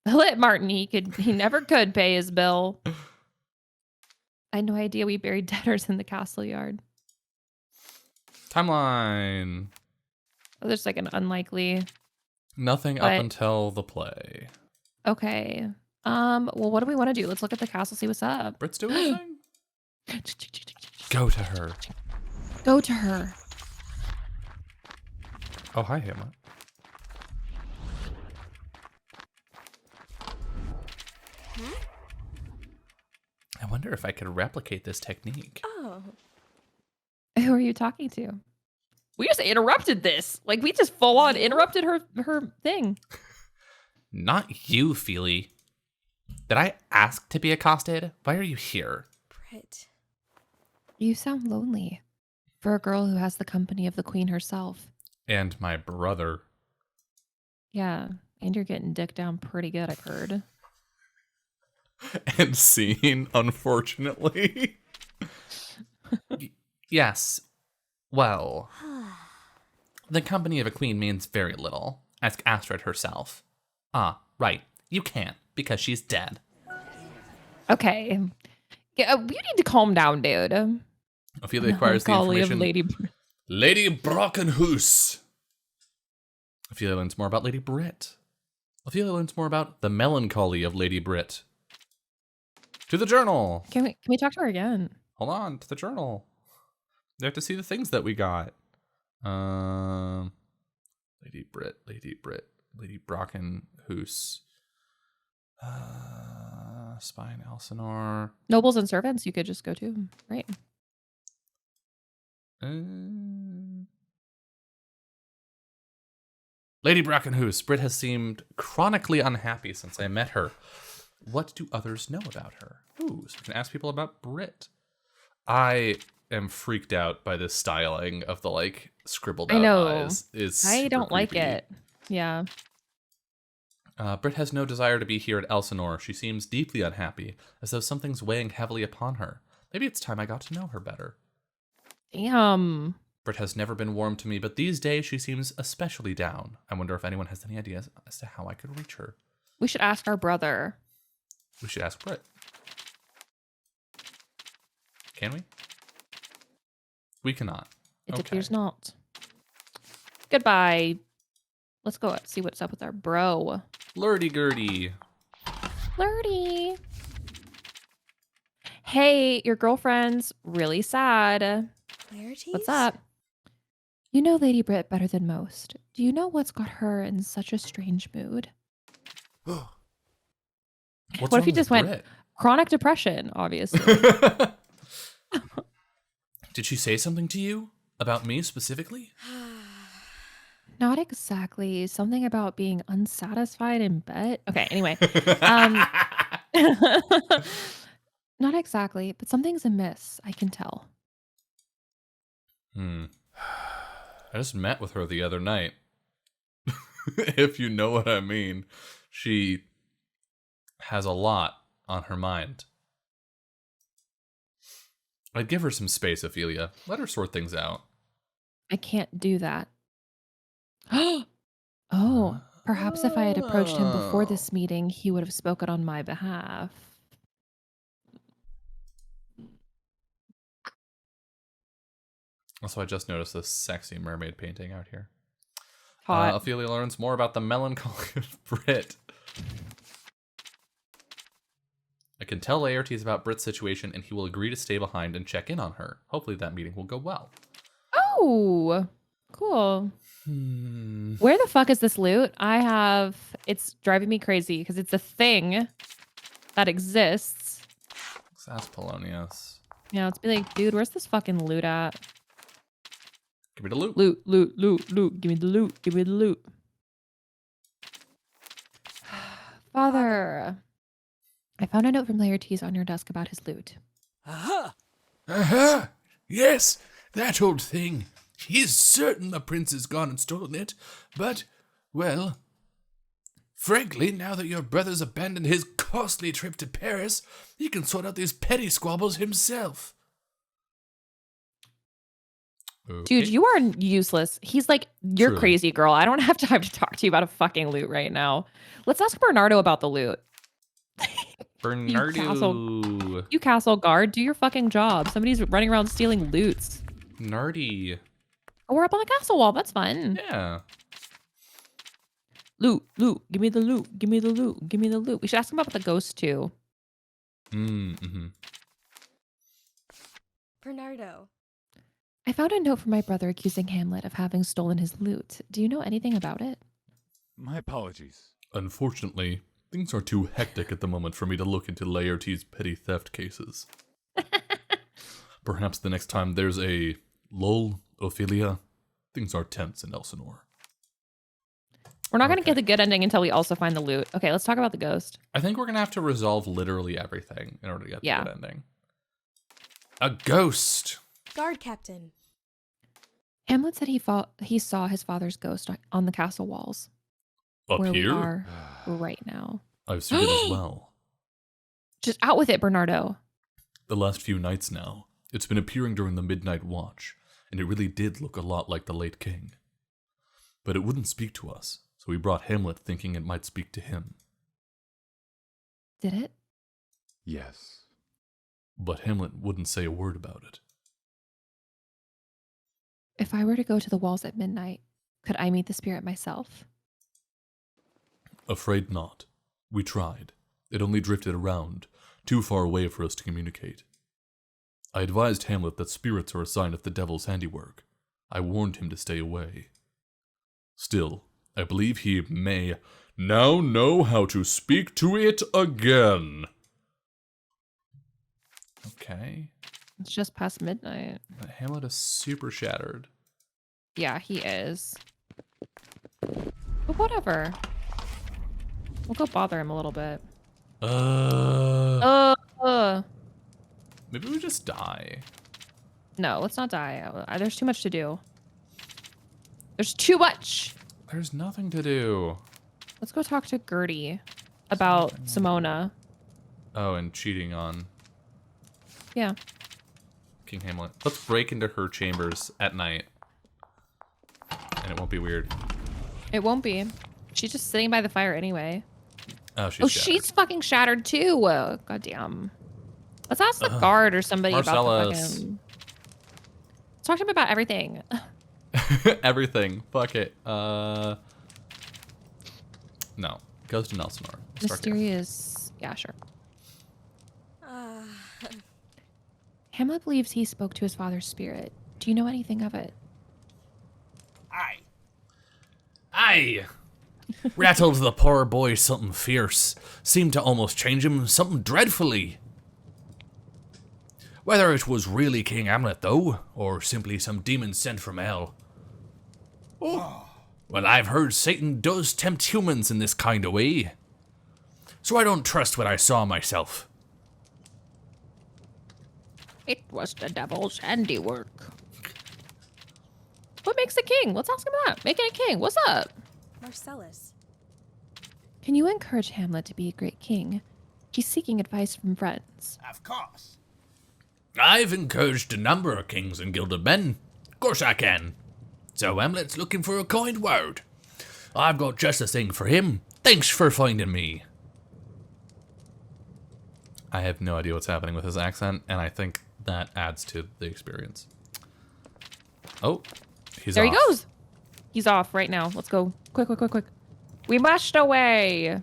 Let Martin, he never could pay his bill. I had no idea we buried debtors in the castle yard. Timeline. Oh, there's like an unlikely. Nothing But- up until the play. Okay. Well, what do we want to do? Let's look at the castle, see what's up. Brits do anything? Go to her. Go to her. Oh, hi, Hamlet. I wonder if I could replicate this technique. Oh. Who are you talking to? We just interrupted this. Like, we just full on interrupted her thing. Not you, Feely. Did I ask to be accosted? Why are you here? Brit. You sound lonely for a girl who has the company of the queen herself. And my brother. Yeah, and you're getting dick down pretty good, I've heard. And seen, unfortunately. Yes. Well, the company of a queen means very little. Ask Astrid herself. Ah, right. You can't, because she's dead. Okay. Yeah, you need to calm down, dude. Ophelia acquires the Melancholy of information. Lady Brockenhus. Ophelia learns more about Lady Brit. Ophelia learns more about the melancholy of Lady Brit. To the journal. Can we talk to her again? Hold on, to the journal. You have to see the things that we got. Lady Brit, Lady Brockenhus. Spy in Elsinore. Nobles and servants you could just go to. Right. Lady Brockenhus. Brit has seemed chronically unhappy since I met her. What do others know about her? Ooh, so we can ask people about Brit. I am freaked out by this styling of the like scribbled out eyes. I don't like creepy. it. Yeah. Brit has no desire to be here at Elsinore. She seems deeply unhappy, as though something's weighing heavily upon her. Maybe it's time I got to know her better. Damn. Brit has never been warm to me, but these days she seems especially down. I wonder if anyone has any ideas as to how I could reach her. We should ask our brother. We should ask Brit. Can we? We cannot. It appears not. Goodbye. Let's go see what's up with our bro. Lurdy-gurdy. Flirty. Hey, your girlfriend's really sad. Clarities? What's up? You know Lady Brit better than most. Do you know what's got her in such a strange mood? What's What if wrong you with just went Brit? chronic depression, obviously. Did she say something to you? About me specifically? Not exactly. Something about being unsatisfied in bed. Okay, anyway. Not exactly, but something's amiss, I can tell. I just met with her the other night. If you know what I mean. She has a lot on her mind. I'd give her some space, Ophelia. Let her sort things out. I can't do that. Oh, perhaps if I had approached him before this meeting, he would have spoken on my behalf. Also, I just noticed this sexy mermaid painting out here. Hot. Ophelia learns more about the melancholy of Brit. I can tell Laertes about Brit's situation, and he will agree to stay behind and check in on her. Hopefully that meeting will go well. Oh, cool. Where the fuck is this loot? It's driving me crazy because it's a thing that exists. Let's ask Polonius. Yeah, it's be like, dude, where's this fucking loot at? Give me the loot. Loot, loot, loot, loot. Give me the loot. Give me the loot. Father, I found a note from Laertes on your desk about his loot. Aha! Aha! Yes, that old thing. He's certain the prince has gone and stolen it, but, well, frankly, now that your brother's abandoned his costly trip to Paris, he can sort out these petty squabbles himself. Okay. Dude, you are useless. He's like, you're Truly. crazy, girl. I don't have time to talk to you about a fucking loot right now. Let's ask Bernardo about the loot. Bernardo. You castle guard, do your fucking job. Somebody's running around stealing loots. Nardy. Oh, we're up on the castle wall. That's fun. Yeah. Loot, loot. Give me the loot. Give me the loot. Give me the loot. We should ask him about the ghost too. Mm-hmm. Bernardo. I found a note from my brother accusing Hamlet of having stolen his loot. Do you know anything about it? My apologies. Unfortunately, Things are too hectic at the moment for me to look into Laertes' petty theft cases. Perhaps the next time there's a lull, Ophelia, things are tense in Elsinore. We're not going to Okay. get the good ending until we also find the loot. Okay, let's talk about the ghost. I think we're going to have to resolve literally everything in order to get Yeah. the good ending. A ghost! Guard captain. Hamlet said he saw his father's ghost on the castle walls. Up where here? we are right now. I've seen it as well. Just out with it, Bernardo. The last few nights now, it's been appearing during the midnight watch, and it really did look a lot like the late king. But it wouldn't speak to us, so we brought Hamlet thinking it might speak to him. Did it? Yes. But Hamlet wouldn't say a word about it. If I were to go to the walls at midnight, could I meet the spirit myself? Afraid not. We tried. It only drifted around, too far away for us to communicate. I advised Hamlet that spirits are a sign of the devil's handiwork. I warned him to stay away. Still, I believe he may now know how to speak to it again. Okay. It's just past midnight. Hamlet is super shattered. Yeah, he is. But whatever. We'll go bother him a little bit. Maybe we just die. No, let's not die. There's too much to do. There's too much. There's nothing to do. Let's go talk to Gertie about Simona. Oh, and cheating on Yeah. King Hamlet. Let's break into her chambers at night. And it won't be weird. It won't be. She's just sitting by the fire anyway. Oh, she's shattered. She's fucking shattered too. God damn. Let's ask the guard or somebody about the Marcellus. fucking... Let's talk to him about everything. Everything. Fuck it. No. Ghost in Elsinore. Start here. Mysterious. Yeah, sure. Ah, Hamlet believes he spoke to his father's spirit. Do you know anything of it? Aye. Rattled the poor boy something fierce. Seemed to almost change him something dreadfully. Whether it was really King Hamlet, though, or simply some demon sent from hell. Oh. Well, I've heard Satan does tempt humans in this kind of way. So I don't trust what I saw myself. It was the devil's handiwork. What makes a king? Let's ask him that. Making a king. What's up? Marcellus. Can you encourage Hamlet to be a great king? He's seeking advice from friends. Of course. I've encouraged a number of kings and gilded men. Of course I can. So Hamlet's looking for a kind word. I've got just the thing for him. Thanks for finding me. I have no idea what's happening with his accent, and I think that adds to the experience. Oh, he's There off. he goes. He's off right now. Let's go. Quick, quick, quick, quick. We mashed away.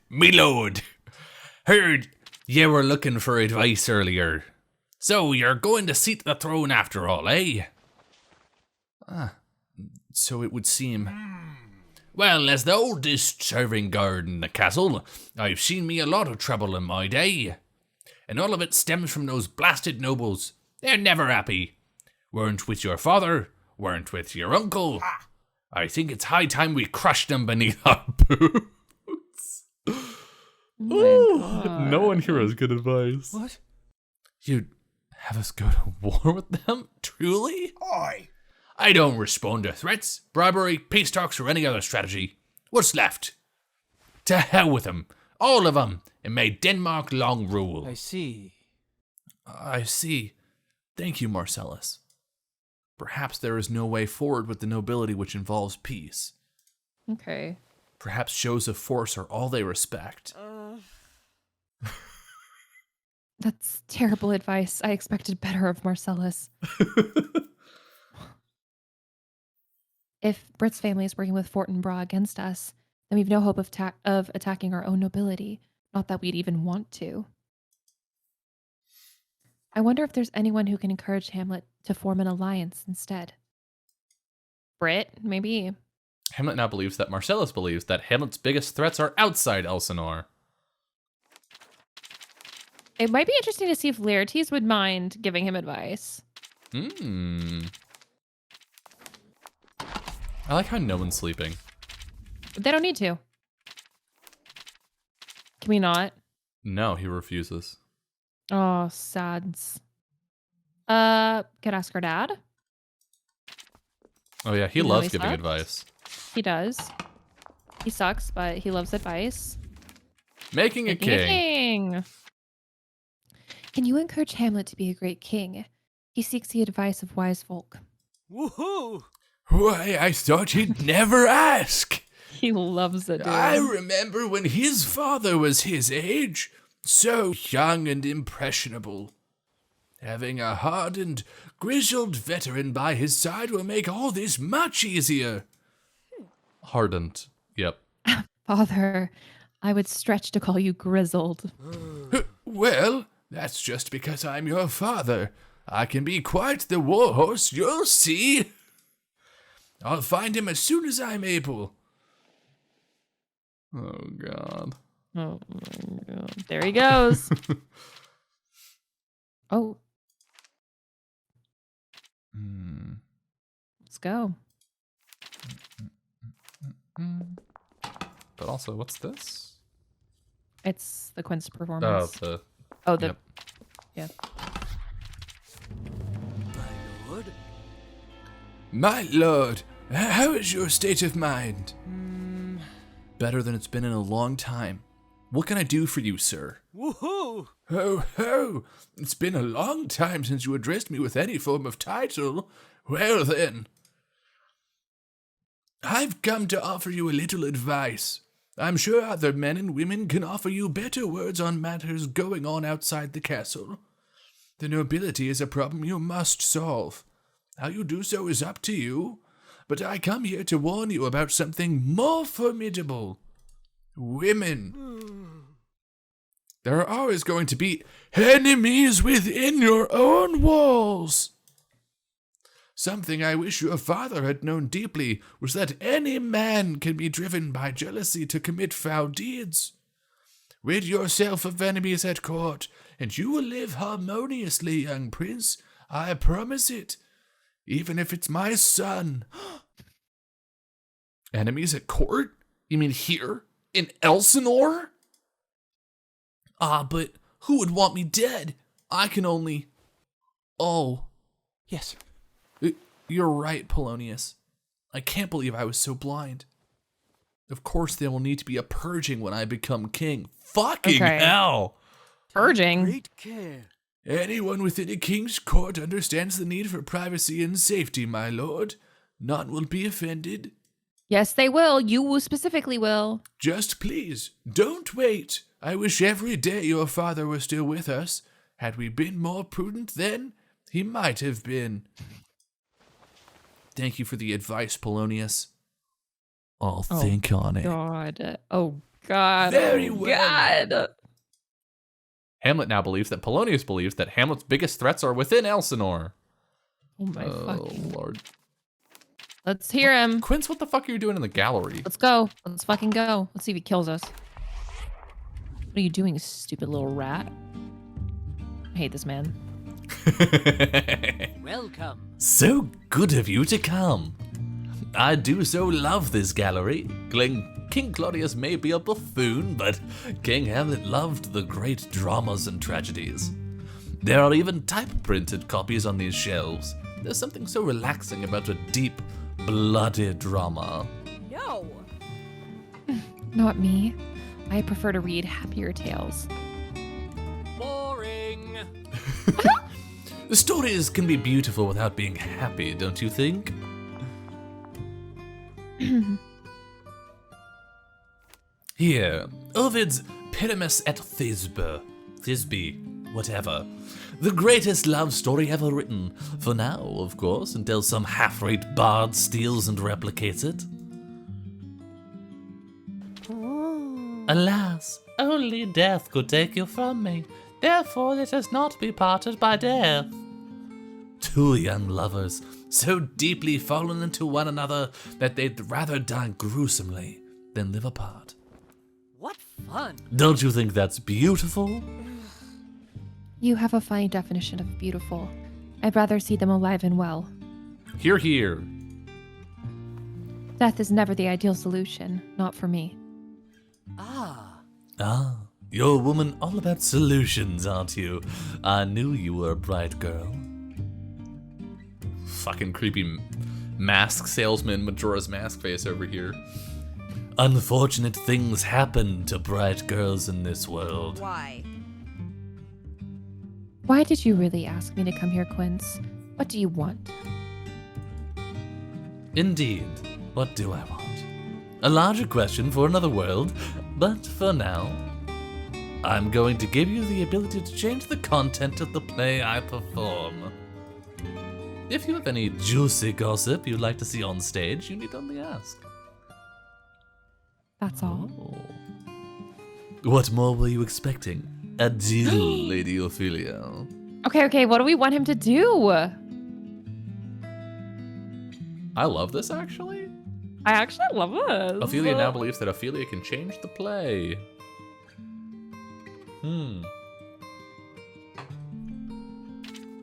Me lord. Heard you were looking for advice earlier. So you're going to seat the throne after all, eh? So it would seem. Well, as the oldest serving guard in the castle, I've seen me a lot of trouble in my day. And all of it stems from those blasted nobles. They're never happy. Weren't with your father, weren't with your uncle. I think it's high time we crushed them beneath our boots. No one here has good advice. What? You'd have us go to war with them? Truly? I don't respond to threats, bribery, peace talks, or any other strategy. What's left? To hell with them. All of them. And may Denmark long rule. I see. I see. Thank you, Marcellus. Perhaps there is no way forward with the nobility which involves peace. Okay. Perhaps shows of force are all they respect. That's terrible advice. I expected better of Marcellus. If Britt's family is working with Fortinbras against us, then we've no hope of attacking our own nobility. Not that we'd even want to. I wonder if there's anyone who can encourage Hamlet to form an alliance instead. Brit, maybe. Hamlet now believes that Marcellus believes that Hamlet's biggest threats are outside Elsinore. It might be interesting to see if Laertes would mind giving him advice. I like how no one's sleeping. But they don't need to. Can we not? No, he refuses. Oh, sads. Could ask our dad. Oh yeah, he You know loves he giving sucks? advice. He does. He sucks, but he loves advice. Making a Making a king. king. Can you encourage Hamlet to be a great king? He seeks the advice of wise folk. Woohoo! Why, I thought he'd never ask. He loves it, dude. I remember when his father was his age, so young and impressionable. Having a hardened, grizzled veteran by his side will make all this much easier. Hardened. Yep. Father, I would stretch to call you grizzled. Well, that's just because I'm your father. I can be quite the warhorse, you'll see. I'll find him as soon as I'm able. Oh god. Oh my god. There he goes. Oh, let's go. But also, what's this? It's the Quince Oh, performance. the Oh, the yep. yeah. My lord? My lord, how is your state of mind? Better than it's been in a long time. What can I do for you, sir? Woohoo! Ho, ho! It's been a long time since you addressed me with any form of title. Well then, I've come to offer you a little advice. I'm sure other men and women can offer you better words on matters going on outside the castle. The nobility is a problem you must solve. How you do so is up to you, but I come here to warn you about something more formidable. Women. There are always going to be enemies within your own walls. Something I wish your father had known deeply was that any man can be driven by jealousy to commit foul deeds. Rid yourself of enemies at court, and you will live harmoniously, young prince. I promise it. Even if it's my son. Enemies at court? You mean here? In Elsinore? Ah, but who would want me dead? I can only... Oh. Yes. You're right, Polonius. I can't believe I was so blind. Of course there will need to be a purging when I become king. Fucking Okay. hell! Purging. Great care. Anyone within a king's court understands the need for privacy and safety, my lord. None will be offended. Yes, they will. You specifically will. Just please, don't wait. I wish every day your father were still with us. Had we been more prudent then, he might have been. Thank you for the advice, Polonius. I'll think on it. God. Oh, God. Very Oh, well. God. Hamlet now believes that Polonius believes that Hamlet's biggest threats are within Elsinore. Oh, my Oh, fucking. Lord. Let's hear him. Quince, what the fuck are you doing in the gallery? Let's go. Let's fucking go. Let's see if he kills us. What are you doing, stupid little rat? I hate this man. Welcome. So good of you to come. I do so love this gallery. King Claudius may be a buffoon, but King Hamlet loved the great dramas and tragedies. There are even type-printed copies on these shelves. There's something so relaxing about a deep, bloody drama. No. Not me. I prefer to read happier tales. Boring. The stories can be beautiful without being happy, don't you think? Here, Ovid's Pyramus et Thisbe, whatever. The greatest love story ever written. For now, of course, until some half-rate bard steals and replicates it. Alas, only death could take you from me. Therefore let us not be parted by death. Two young lovers, so deeply fallen into one another that they'd rather die gruesomely than live apart. What fun! Don't you think that's beautiful? You have a fine definition of beautiful. I'd rather see them alive and well. Hear, hear. Death is never the ideal solution, not for me. Ah, Ah, you're a woman all about solutions, aren't you? I knew you were a bright girl. Fucking creepy mask salesman, Majora's Mask face over here. Unfortunate things happen to bright girls in this world. Why? Why did you really ask me to come here, Quince? What do you want? Indeed, what do I want? A larger question for another world, but for now, I'm going to give you the ability to change the content of the play I perform. If you have any juicy gossip you'd like to see on stage, you need only ask. That's all. Oh. What more were you expecting? Adieu, Lady Ophelia. Okay, what do we want him to do? I love this, actually. I actually love this. Ophelia now believes that Ophelia can change the play.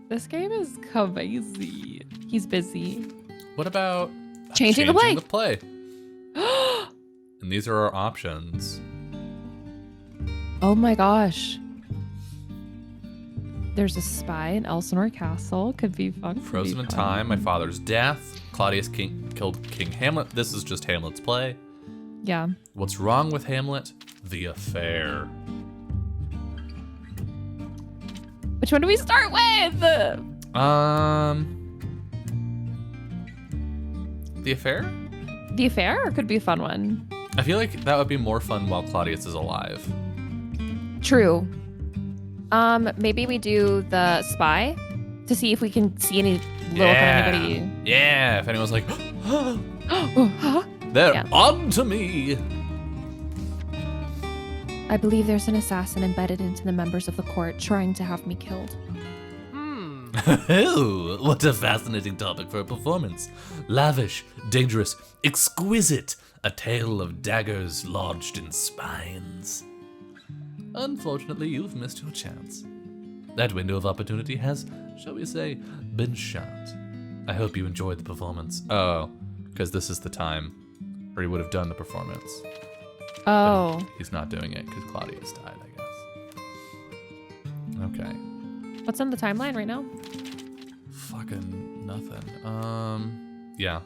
This game is crazy. He's busy. What about Changing the play? And these are our options. Oh my gosh. There's a spy in Elsinore Castle. Could be fun. Frozen in Time, My Father's Death, Claudius killed King Hamlet. This is just Hamlet's play. Yeah. What's wrong with Hamlet? The Affair. Which one do we start with? The Affair? The Affair could be a fun one. I feel like that would be more fun while Claudius is alive. True. Maybe we do the spy to see if we can see any little anybody. Yeah, if anyone's like, Huh? they're Yeah. on to me. I believe there's an assassin embedded into the members of the court trying to have me killed. Oh, what a fascinating topic for a performance. Lavish, dangerous, exquisite. A tale of daggers lodged in spines. Unfortunately, you've missed your chance. That window of opportunity has, shall we say, been shut. I hope you enjoyed the performance. Oh, because this is the time where he would have done the performance. Oh. He's not doing it because Claudius died, I guess. Okay. What's on the timeline right now? Fucking nothing. Yeah.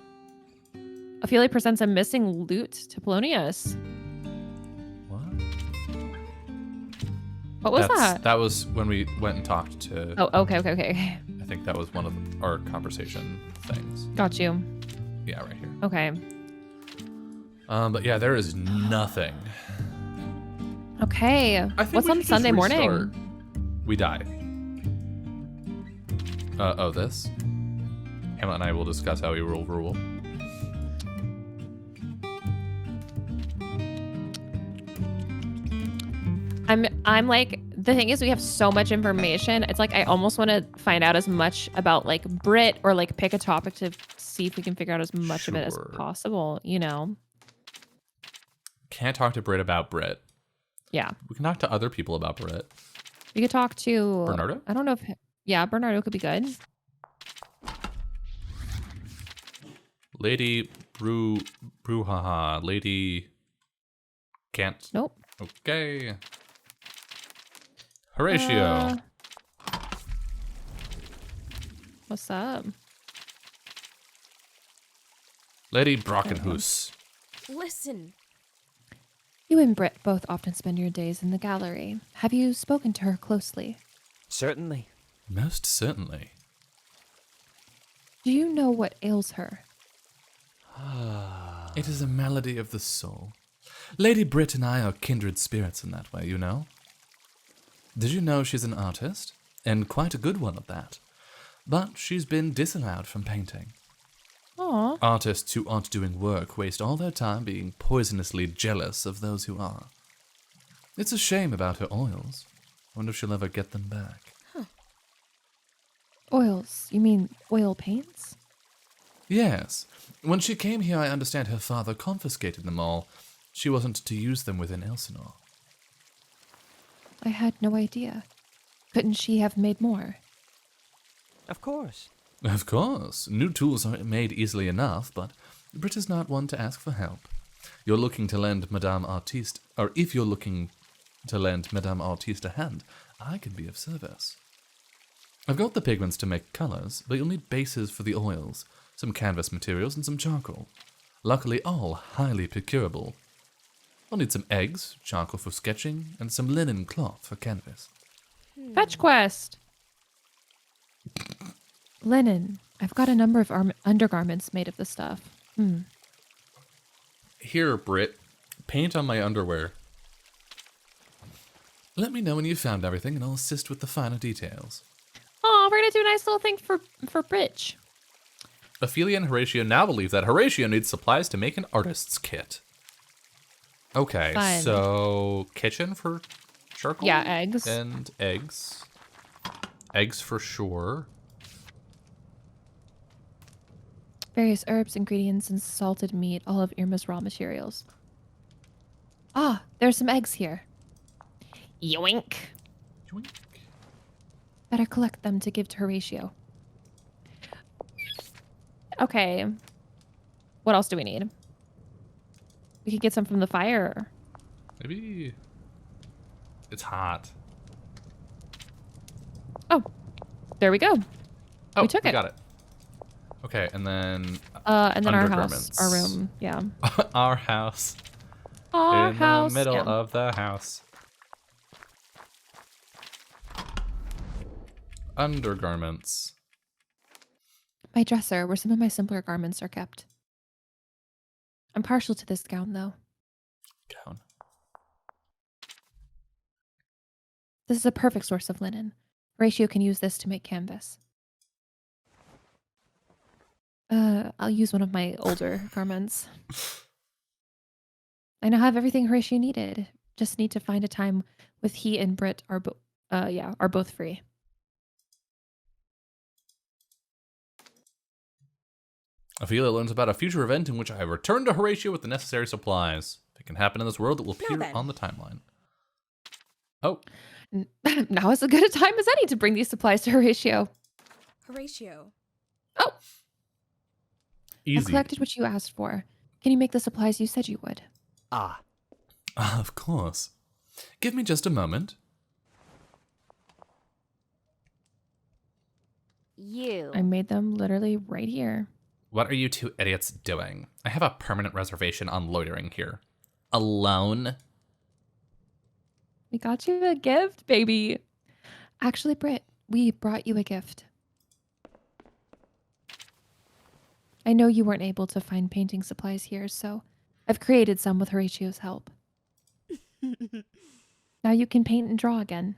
Ophelia presents a missing lute to Polonius. What? What was that? That was when we went and talked to. Oh, okay. I think that was one of our conversation things. Got you. Yeah, right here. Okay. But yeah, there is nothing. Okay. I think What's we on should just Sunday restart. morning? We die. This. Hamlet and I will discuss how we will rule. I'm like, the thing is we have so much information. It's like I almost want to find out as much about like Brit or like pick a topic to see if we can figure out as much of it as Sure. possible, you know? Can't talk to Brit about Brit. Yeah. We can talk to other people about Brit. We could talk to Bernardo? I don't know if yeah, Bernardo could be good. Lady Brouhaha. Lady can't. Nope. Okay. Horatio. What's up? Lady Brockenhus. Listen. You and Brit both often spend your days in the gallery. Have you spoken to her closely? Certainly. Most certainly. Do you know what ails her? It is a malady of the soul. Lady Brit and I are kindred spirits in that way, you know. Did you know she's an artist? And quite a good one at that. But she's been disallowed from painting. Aw. Artists who aren't doing work waste all their time being poisonously jealous of those who are. It's a shame about her oils. Wonder if she'll ever get them back. Oils. You mean oil paints? Yes. When she came here, I understand her father confiscated them all. She wasn't to use them within Elsinore. I had no idea. Couldn't she have made more? Of course. Of course. New tools are made easily enough, but Brit is not one to ask for help. You're looking to lend Madame Artiste, or if you're looking to lend Madame Artiste a hand, I can be of service. I've got the pigments to make colors, but you'll need bases for the oils, some canvas materials, and some charcoal. Luckily, all highly procurable. I'll need some eggs, charcoal for sketching, and some linen cloth for canvas. Fetch quest. Linen. I've got a number of undergarments made of the stuff. Here, Brit, paint on my underwear. Let me know when you've found everything, and I'll assist with the finer details. Oh, we're gonna do a nice little thing for Bridge. Ophelia and Horatio now believe that Horatio needs supplies to make an artist's kit. Okay, Fun. so kitchen for charcoal? Yeah, eggs. And eggs. Eggs for sure. Various herbs, ingredients, and salted meat, all of Irma's raw materials. Ah, there's some eggs here. Yoink. Yoink. Better collect them to give to Horatio. Okay. What else do we need? We could get some from the fire. Maybe it's hot. Oh, there we go. Oh, We took it. got it. Okay, and then And then our house, undergarments. our room, yeah. our house. Our in house. the middle yeah. of the house. Undergarments. My dresser, where some of my simpler garments are kept. I'm partial to this gown, though. Gown. This is a perfect source of linen. Horatio can use this to make canvas. I'll use one of my older garments. I now have everything Horatio needed. Just need to find a time with he and Brit are both free. Ophelia learns about a future event in which I return to Horatio with the necessary supplies. If it can happen in this world, it will appear then. on the timeline. Oh, Now is as good a time as any to bring these supplies to Horatio. Horatio. Oh, I easy. collected what you asked for. Can you make the supplies you said you would? Ah. Of course. Give me just a moment. You. I made them literally right here. What are you two idiots doing? I have a permanent reservation on loitering here. Alone? We got you a gift, baby. Actually, Britt, we brought you a gift. I know you weren't able to find painting supplies here, so I've created some with Horatio's help. Now you can paint and draw again.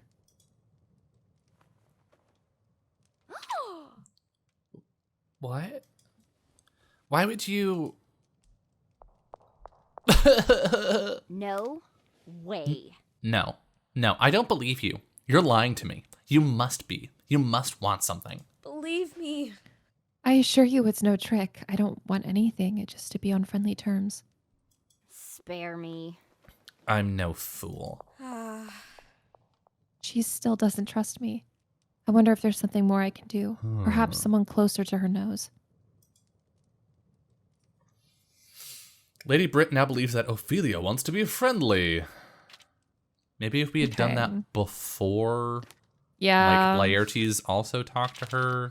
What? Why would you... No way. No, I don't believe you. You're lying to me. You must be. You must want something. Believe me. I assure you it's no trick. I don't want anything, it's just to be on friendly terms. Spare me. I'm no fool. She still doesn't trust me. I wonder if there's something more I can do. Perhaps someone closer to her knows. Lady Brit now believes that Ophelia wants to be friendly. Maybe if we had done Okay. that before, Yeah. like Laertes also talked to her.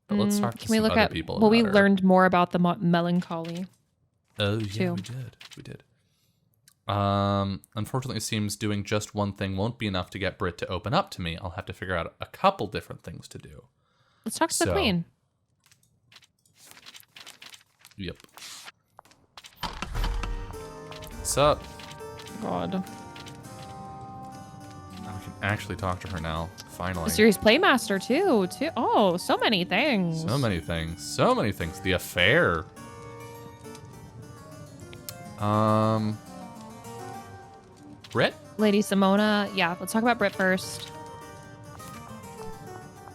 But let's talk to Can we some look other at people well, we about her. learned more about the melancholy. Oh, yeah, too. we did. Unfortunately, it seems doing just one thing won't be enough to get Brit to open up to me. I'll have to figure out a couple different things to do. Let's talk to the So- queen. Yep. What's up? God. Now we can actually talk to her now. Finally. A series playmaster too. Oh, so many things. So many things. So many things. The affair. Brit? Lady Simona. Yeah, let's talk about Brit first.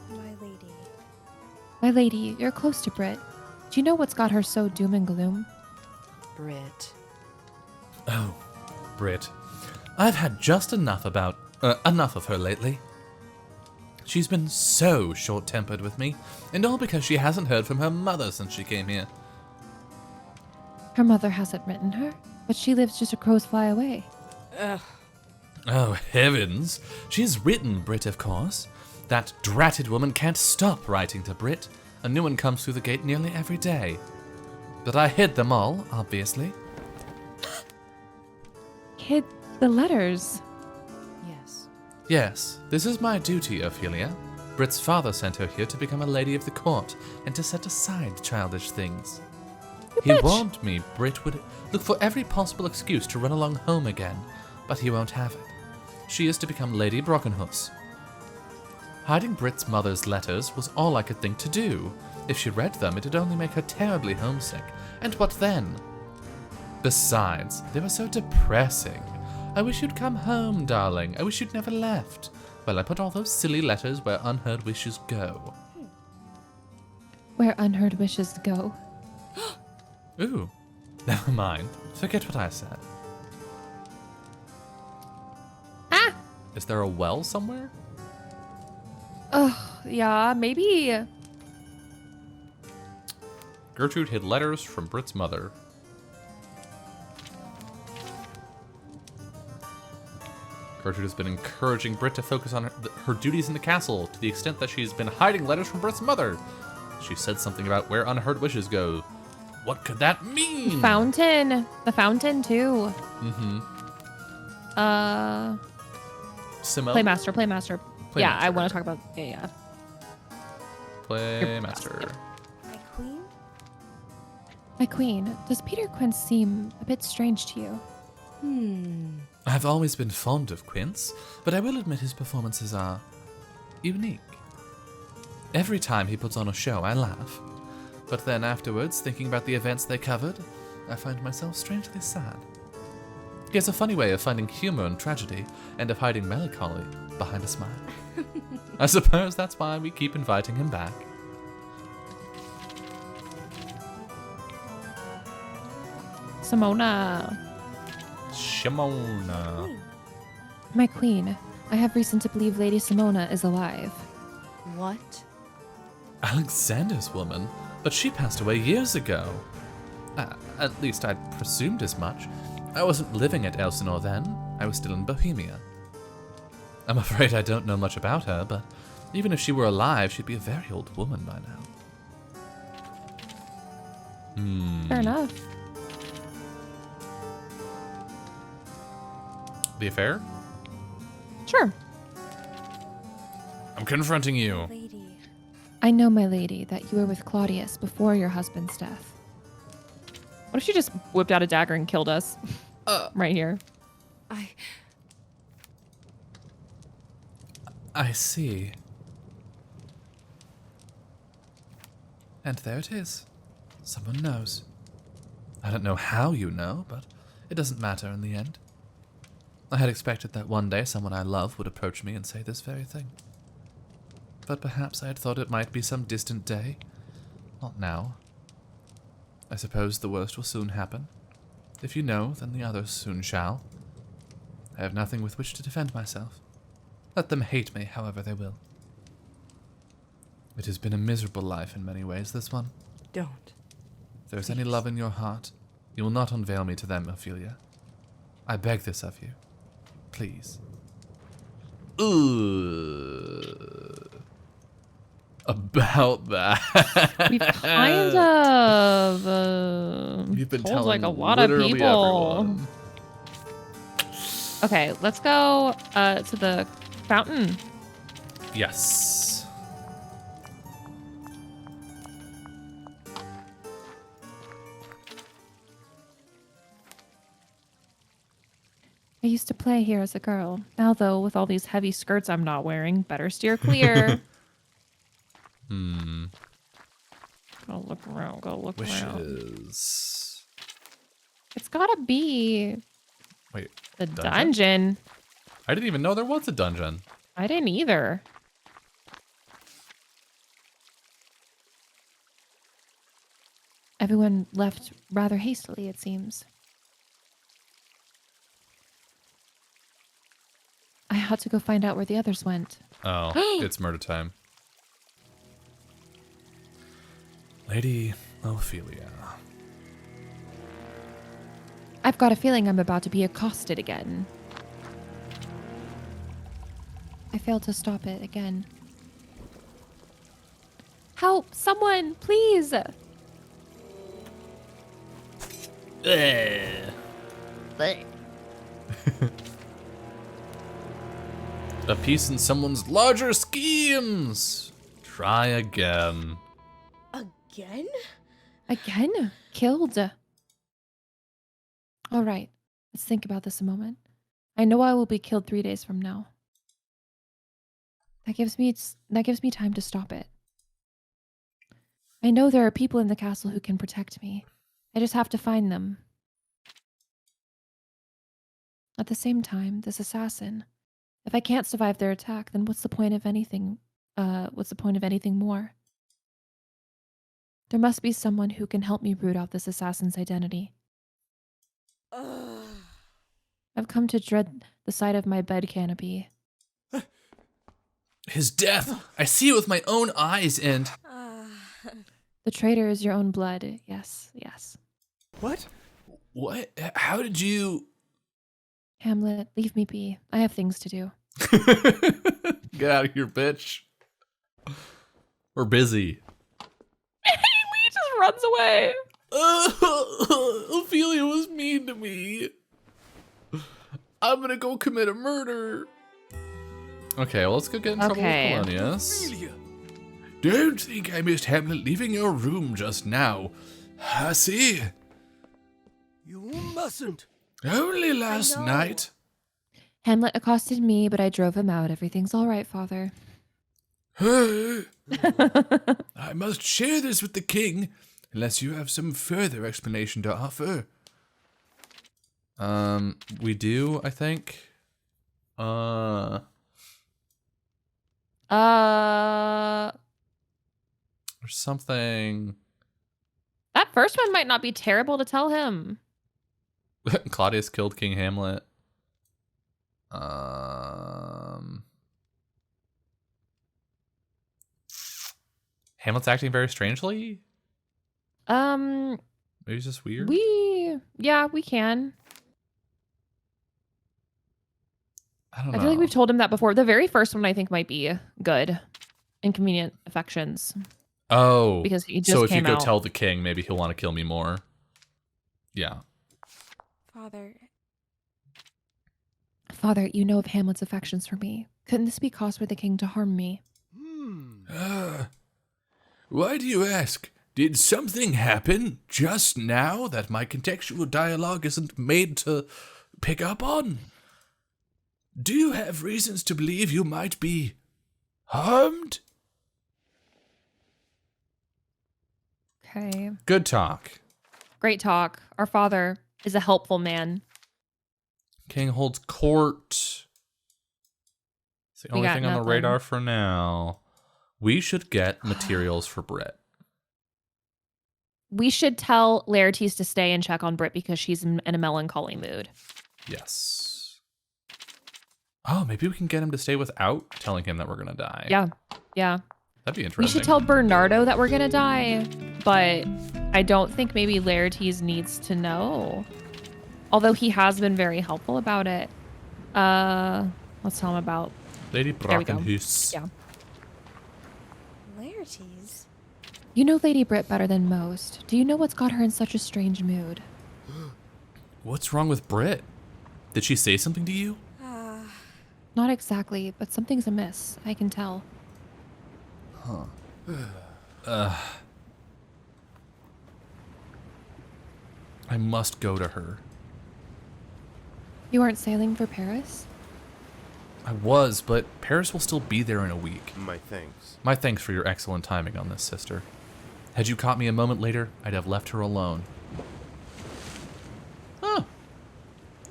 My lady. My lady, you're close to Brit. Do you know what's got her so doom and gloom? Brit. Oh, Brit. I've had just enough of her lately. She's been so short-tempered with me, and all because she hasn't heard from her mother since she came here. Her mother hasn't written her, but she lives just a crow's fly away. Oh, heavens. She's written Brit, of course. That dratted woman can't stop writing to Brit. A new one comes through the gate nearly every day. But I hid them all, obviously. Hid the letters. Yes. Yes, this is my duty, Ophelia. Brit's father sent her here to become a lady of the court and to set aside childish things. He bitch. warned me Brit would look for every possible excuse to run along home again, but he won't have it. She is to become Lady Brockenhus. Hiding Brit's mother's letters was all I could think to do. If she read them, it'd only make her terribly homesick. And what then? Besides, they were so depressing. I wish you'd come home, darling. I wish you'd never left. Well, I put all those silly letters where unheard wishes go. Where unheard wishes go. Ooh, never mind. Forget what I said. Ah! Is there a well somewhere? Oh, yeah, maybe. Gertrude hid letters from Brit's mother. Gertrude has been encouraging Brit to focus on her duties in the castle to the extent that she's been hiding letters from Brit's mother. She said something about where unheard wishes go. What could that mean? Fountain. The fountain, too. Mm-hmm. Simone? Playmaster. Yeah, I want to talk about. Yeah. Playmaster. My queen? My queen, does Peter Quince seem a bit strange to you? I've always been fond of Quince, but I will admit his performances are unique. Every time he puts on a show, I laugh. But then afterwards, thinking about the events they covered, I find myself strangely sad. He has a funny way of finding humor in tragedy and of hiding melancholy behind a smile. I suppose that's why we keep inviting him back. Simona. Shimona. My queen, I have reason to believe Lady Simona is alive. What? Alexander's woman? But she passed away years ago. At least I'd presumed as much. I wasn't living at Elsinore then. I was still in Bohemia. I'm afraid I don't know much about her, but even if she were alive, she'd be a very old woman by now. Fair enough. The affair? Sure. I'm confronting you. Lady. I know, my lady, that you were with Claudius before your husband's death. What if she just whipped out a dagger and killed us? Right here. I see. And there it is. Someone knows. I don't know how you know, but it doesn't matter in the end. I had expected that one day someone I love would approach me and say this very thing. But perhaps I had thought it might be some distant day. Not now. I suppose the worst will soon happen. If you know, then the others soon shall. I have nothing with which to defend myself. Let them hate me however they will. It has been a miserable life in many ways, this one. Don't. If there is any love in your heart, you will not unveil me to them, Ophelia. I beg this of you. Please. About that. We've kind of You've been told telling like a lot of literally people. everyone. Okay, let's go to the fountain. Yes. I used to play here as a girl. Now, though, with all these heavy skirts I'm not wearing, better steer clear. Go look around. Go look around. Wishes. It's gotta be Wait. the dungeon. I didn't even know there was a dungeon. I didn't either. Everyone left rather hastily, it seems. I had to go find out where the others went. Oh, it's murder time. Lady Ophelia. I've got a feeling I'm about to be accosted again. I failed to stop it again. Help! Someone, please! A piece in someone's larger schemes. Try again. Again? Again? Killed? All right, let's think about this a moment. I know I will be killed 3 days from now. That gives me time to stop it. I know there are people in the castle who can protect me. I just have to find them. At the same time, this assassin, if I can't survive their attack, then what's the point of anything? What's the point of anything more? There must be someone who can help me root out this assassin's identity. Ugh. I've come to dread the sight of my bed canopy. His death. I see it with my own eyes and... The traitor is your own blood. Yes, yes. What? What? How did you... Hamlet, leave me be. I have things to do. Get out of here, bitch. We're busy. He just runs away. Ophelia was mean to me. I'm gonna go commit a murder. Okay, well, let's go get in trouble with Polonius. Ophelia, don't think I missed Hamlet leaving your room just now. Hussy, You mustn't. only last know. night. Hamlet accosted me, but I drove him out. Everything's all right, father. I must share this with the king, unless you have some further explanation to offer. We do, I think. There's something. That first one might not be terrible to tell him. Claudius killed King Hamlet. Hamlet's acting very strangely. Maybe he's just weird. We can. I don't I know. feel like we've told him that before. The very first one I think might be good. Inconvenient affections. Oh, Because he just so if you came go out. tell the king, maybe he'll want to kill me more. Yeah. Father, You know of Hamlet's affections for me. Couldn't this be cause for the king to harm me? Why do you ask? Did something happen just now that my contextual dialogue isn't made to pick up on? Do you have reasons to believe you might be harmed? Okay. Good talk. Great talk. Our father is a helpful man. King holds court. It's the We only got thing on the nothing. radar for now. We should get materials for Brit. We should tell Laertes to stay and check on Brit because she's in a melancholy mood. Yes. Oh, maybe we can get him to stay without telling him that we're gonna die. Yeah. Yeah. That'd be We interesting. should tell Bernardo that we're gonna die, but I don't think maybe Laertes needs to know. Although he has been very helpful about it. Let's tell him about. Lady There we go. Brockenhus. Yeah. Laertes. You know Lady Brit better than most. Do you know what's got her in such a strange mood? What's wrong with Brit? Did she say something to you? Not exactly, but something's amiss. I can tell. I must go to her. You aren't sailing for Paris? I was, but Paris will still be there in a week. My thanks. My thanks for your excellent timing on this, sister. Had you caught me a moment later, I'd have left her alone. Huh.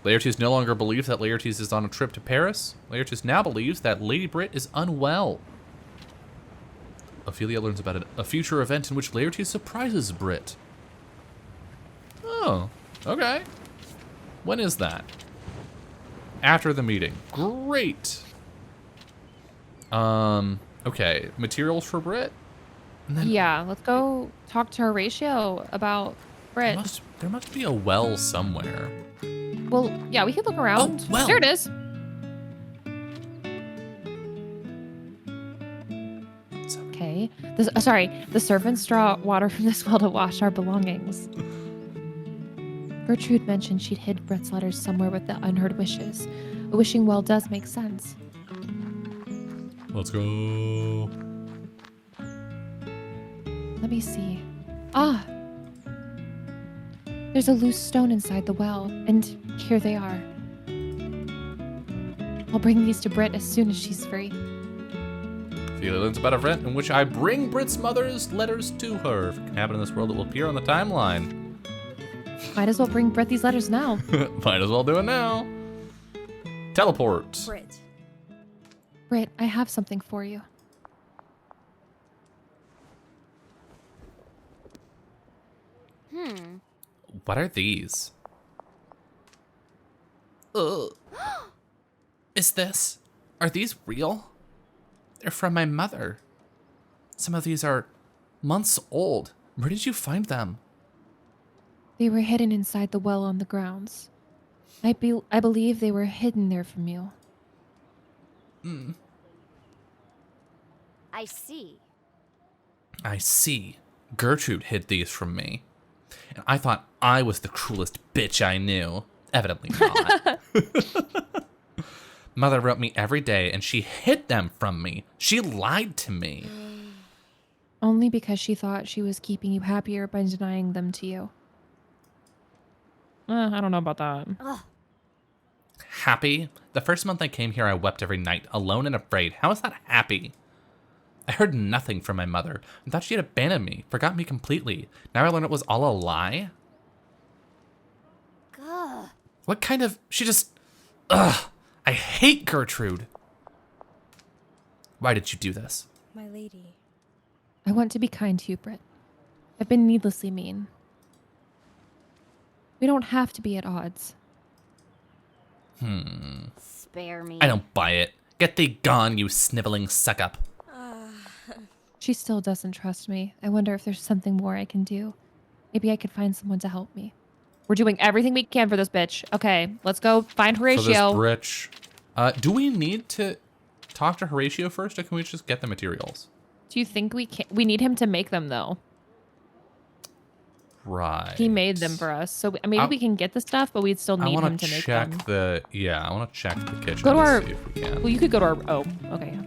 Laertes no longer believes that Laertes is on a trip to Paris. Laertes now believes that Lady Brit is unwell. Ophelia learns about a future event in which Laertes surprises Brit. Okay. When is that? After the meeting. Great. Okay. Materials for Brit? And then Yeah, let's go talk to Horatio about Brit. there must be a well somewhere. Well, yeah, we could look around. well. There it is. Okay. The servants draw water from this well to wash our belongings. Gertrude mentioned she'd hid Brit's letters somewhere with the unheard wishes. A wishing well does make sense. Let's go. Let me see. Ah! There's a loose stone inside the well, and here they are. I'll bring these to Brit as soon as she's free. Feelings about a event in which I bring Brit's mother's letters to her. If it can happen in this world, it will appear on the timeline. Might as well bring Brit these letters now. Might as well do it now. Teleport. Brit. Brit, I have something for you. What are these? Is this? Are these real? They're from my mother. Some of these are months old. Where did you find them? They were hidden inside the well on the grounds. I believe they were hidden there from you. I see. I see. Gertrude hid these from me. And I thought I was the cruelest bitch I knew. Evidently not. Mother wrote me every day and she hid them from me. She lied to me. Only because she thought she was keeping you happier by denying them to you. I don't know about that. Happy? The first month I came here, I wept every night, alone and afraid. How is that happy? I heard nothing from my mother. I thought she had abandoned me, forgot me completely. Now I learn it was all a lie? Gah. What kind of... She just... Ugh! I hate Gertrude! Why did you do this? My lady. I want to be kind to you, Brit. I've been needlessly mean. We don't have to be at odds. Spare me. I don't buy it. Get thee gone, you sniveling suck-up. She still doesn't trust me. I wonder if there's something more I can do. Maybe I could find someone to help me. We're doing everything we can for this bitch. Okay, let's go find Horatio. For this britch. Do we need to talk to Horatio first, or can we just get the materials? Do you think we can? We need him to make them, though. Right. He made them for us. So maybe we can get the stuff, but we'd still need him to make them. I want to check the kitchen. Go to our... See if we can. Well, you could go to our... Oh, okay.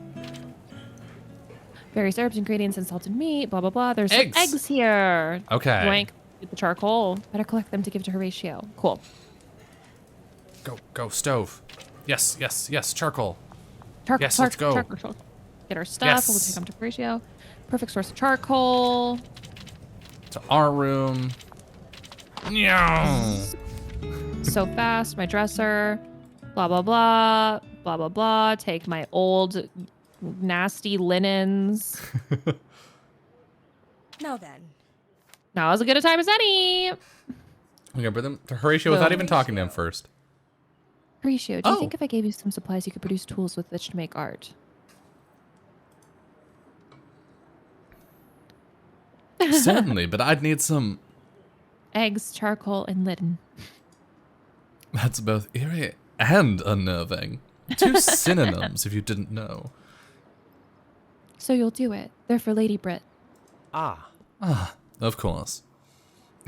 Various herbs, ingredients, and salted meat, blah, blah, blah. There's some eggs here. Okay. Blank. Get the charcoal. Better collect them to give to Horatio. Cool. Go, stove. Yes, charcoal. Yes, let's go. Charcoal. Get our stuff. Yes. We'll take them to Horatio. Perfect source of charcoal. To our room. Meow. So fast. My dresser. Blah, blah, blah. Blah, blah, blah. Take my old nasty linens. Now then. Now is as good a time as any. We're gonna bring them to Horatio without even talking to him first. Horatio, do you think if I gave you some supplies, you could produce tools with which to make art? Certainly, but I'd need some... Eggs, charcoal, and linen. That's both eerie and unnerving. Two synonyms, if you didn't know. So you'll do it. They're for Lady Brit. Ah. Of course.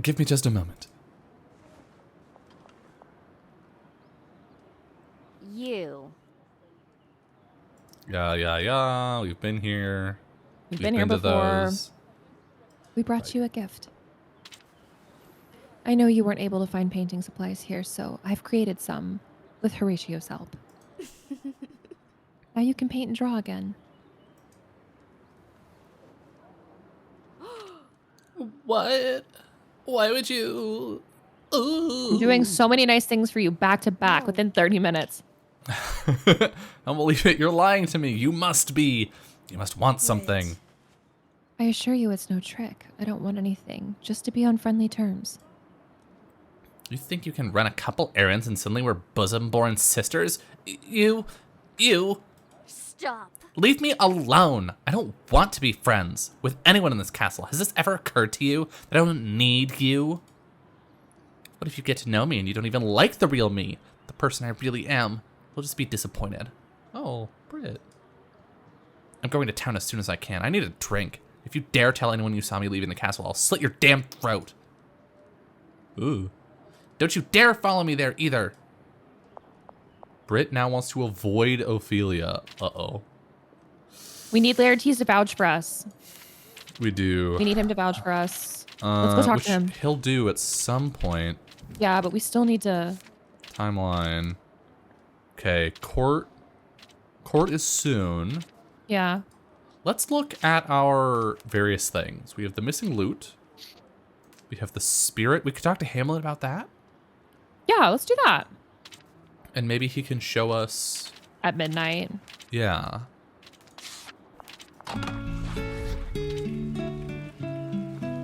Give me just a moment. You. Yeah. We've been here. We've been here to before. those. We brought you a gift. I know you weren't able to find painting supplies here, so I've created some with Horatio's help. Now you can paint and draw again. What? Why would you? Ooh. I'm doing so many nice things for you back to back within 30 minutes. I don't believe it. You're lying to me. You must want something. I assure you it's no trick. I don't want anything, just to be on friendly terms. You think you can run a couple errands and suddenly we're bosom-born sisters? You... Stop. Leave me alone. I don't want to be friends with anyone in this castle. Has this ever occurred to you that I don't need you? What if you get to know me and you don't even like the real me? The person I really am. You'll just be disappointed. Oh, Brit. I'm going to town as soon as I can. I need a drink. If you dare tell anyone you saw me leaving the castle, I'll slit your damn throat. Ooh. Don't you dare follow me there either. Brit now wants to avoid Ophelia. Uh-oh. We need Laertes to vouch for us. We do. We need him to vouch for us. Let's go talk which to him. He'll do at some point. Yeah, but we still need to... Timeline. Okay, court. Court is soon. Yeah. Let's look at our various things. We have the missing loot. We have the spirit. We could talk to Hamlet about that. Yeah, let's do that. And maybe he can show us... At midnight. Yeah.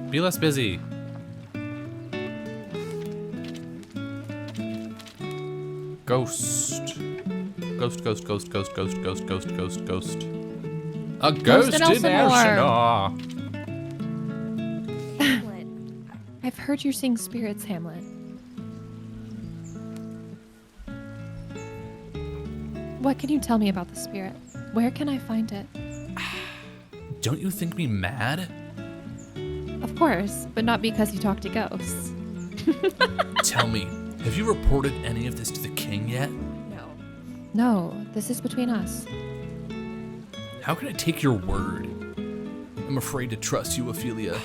Be less busy. Ghost. Ghost, ghost, ghost, ghost, ghost, ghost, ghost, ghost, ghost. A ghost in Elsinore. Hamlet. I've heard you're seeing spirits, Hamlet. What can you tell me about the spirit? Where can I find it? Don't you think me mad? Of course, but not because you talk to ghosts. Tell me, have you reported any of this to the king yet? No. No, this is between us. How can I take your word? I'm afraid to trust you, Ophelia.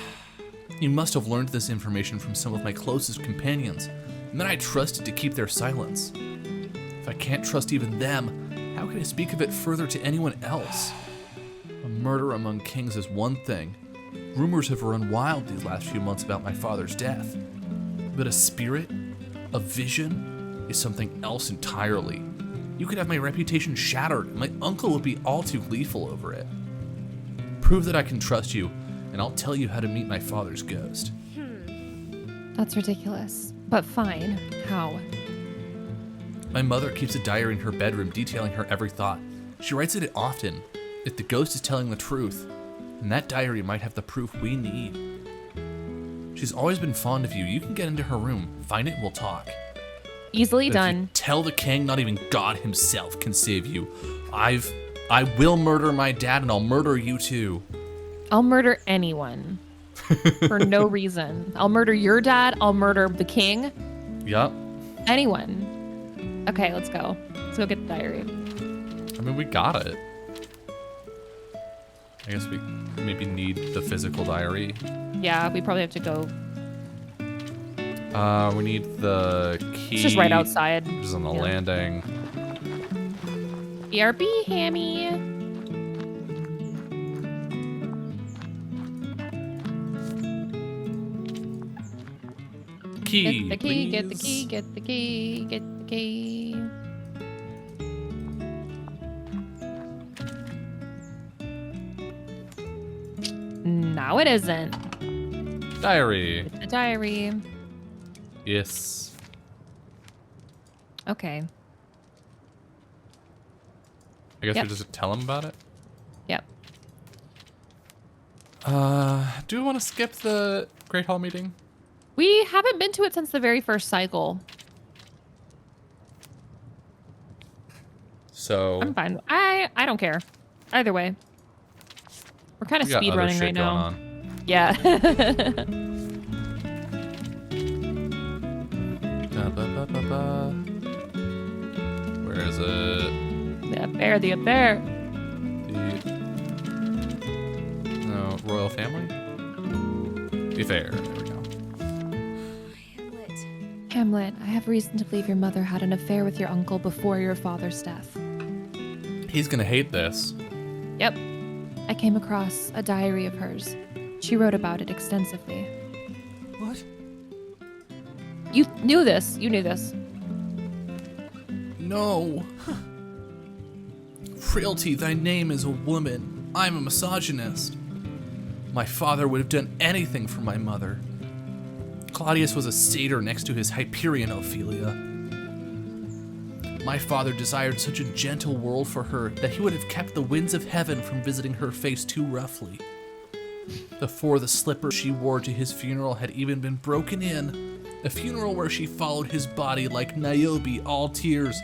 You must have learned this information from some of my closest companions, and then I trusted to keep their silence. If I can't trust even them, how can I speak of it further to anyone else? A murder among kings is one thing. Rumors have run wild these last few months about my father's death. But a spirit, a vision, is something else entirely. You could have my reputation shattered, and my uncle would be all too gleeful over it. Prove that I can trust you, and I'll tell you how to meet my father's ghost. That's ridiculous. But fine. How? My mother keeps a diary in her bedroom detailing her every thought. She writes in it often. If the ghost is telling the truth, and that diary might have the proof we need. She's always been fond of you. You can get into her room, find it, and we'll talk. Easily But if you done. tell the king, not even God himself can save you. I will murder my dad, and I'll murder you too. I'll murder anyone. For no reason. I'll murder your dad. I'll murder the king. Yup. Anyone. Okay, let's go. Let's go get the diary. I mean, we got it. I guess we maybe need the physical diary. Yeah, we probably have to go. We need the key. It's just right outside. Which is on the Yeah. landing. BRB, Hammy. Key. Get the key, get the please. key, get the key, get the key. No, it isn't. Diary. The diary. Yes. Okay. I guess Yep. we just tell him about it. Yep. Do we want to skip the Great Hall meeting? We haven't been to it since the very first cycle. So I'm fine. I don't care. Either way. We're kind of we got speed other running shit right going now. on. Yeah. Ba-ba-ba-ba-ba. Where is it? The affair, the affair. No, royal family? The affair. There we go. Hamlet. Hamlet, I have reason to believe your mother had an affair with your uncle before your father's death. He's gonna hate this. Yep. I came across a diary of hers. She wrote about it extensively. What? You knew this. You knew this. No. Frailty, thy name is a woman. I'm a misogynist. My father would have done anything for my mother. Claudius was a satyr next to his Hyperion Ophelia. My father desired such a gentle world for her that he would have kept the winds of heaven from visiting her face too roughly. Before the slippers she wore to his funeral had even been broken in, a funeral where she followed his body like Niobe, all tears.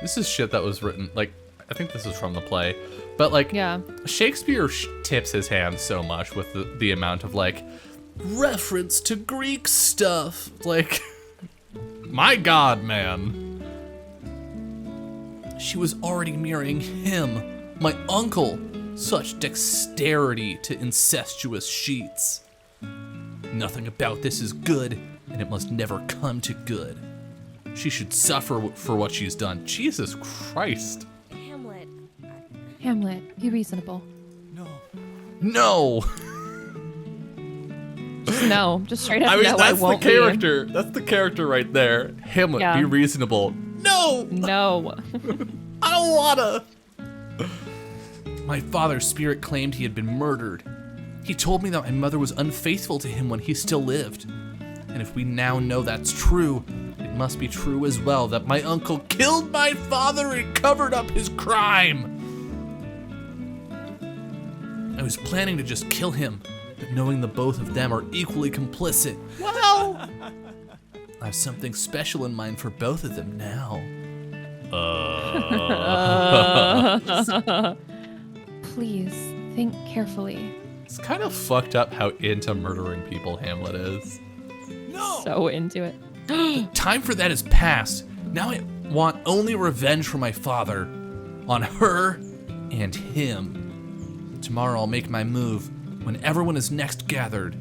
This is shit that was written, like, I think this is from the play, but like, Yeah. Shakespeare tips his hand so much with the amount of like, reference to Greek stuff. Like, my God, man. She was already marrying him, my uncle. Such dexterity to incestuous sheets. Nothing about this is good, and it must never come to good. She should suffer for what she's done. Jesus Christ. Hamlet. Hamlet, be reasonable. No. No. No, just straight up I mean, no, I that's the won't character. That's the character right there. Hamlet, Yeah. be reasonable. No. be. No. I don't wanna. My father's spirit claimed he had been murdered. He told me that my mother was unfaithful to him when he still lived. And if we now know that's true, it must be true as well that my uncle killed my father and covered up his crime. I was planning to just kill him, but knowing the both of them are equally complicit, well, I have something special in mind for both of them now. Please, think carefully. It's kind of fucked up how into murdering people Hamlet is. So into it. Time for that is past. Now I want only revenge for my father. On her and him. Tomorrow I'll make my move when everyone is next gathered.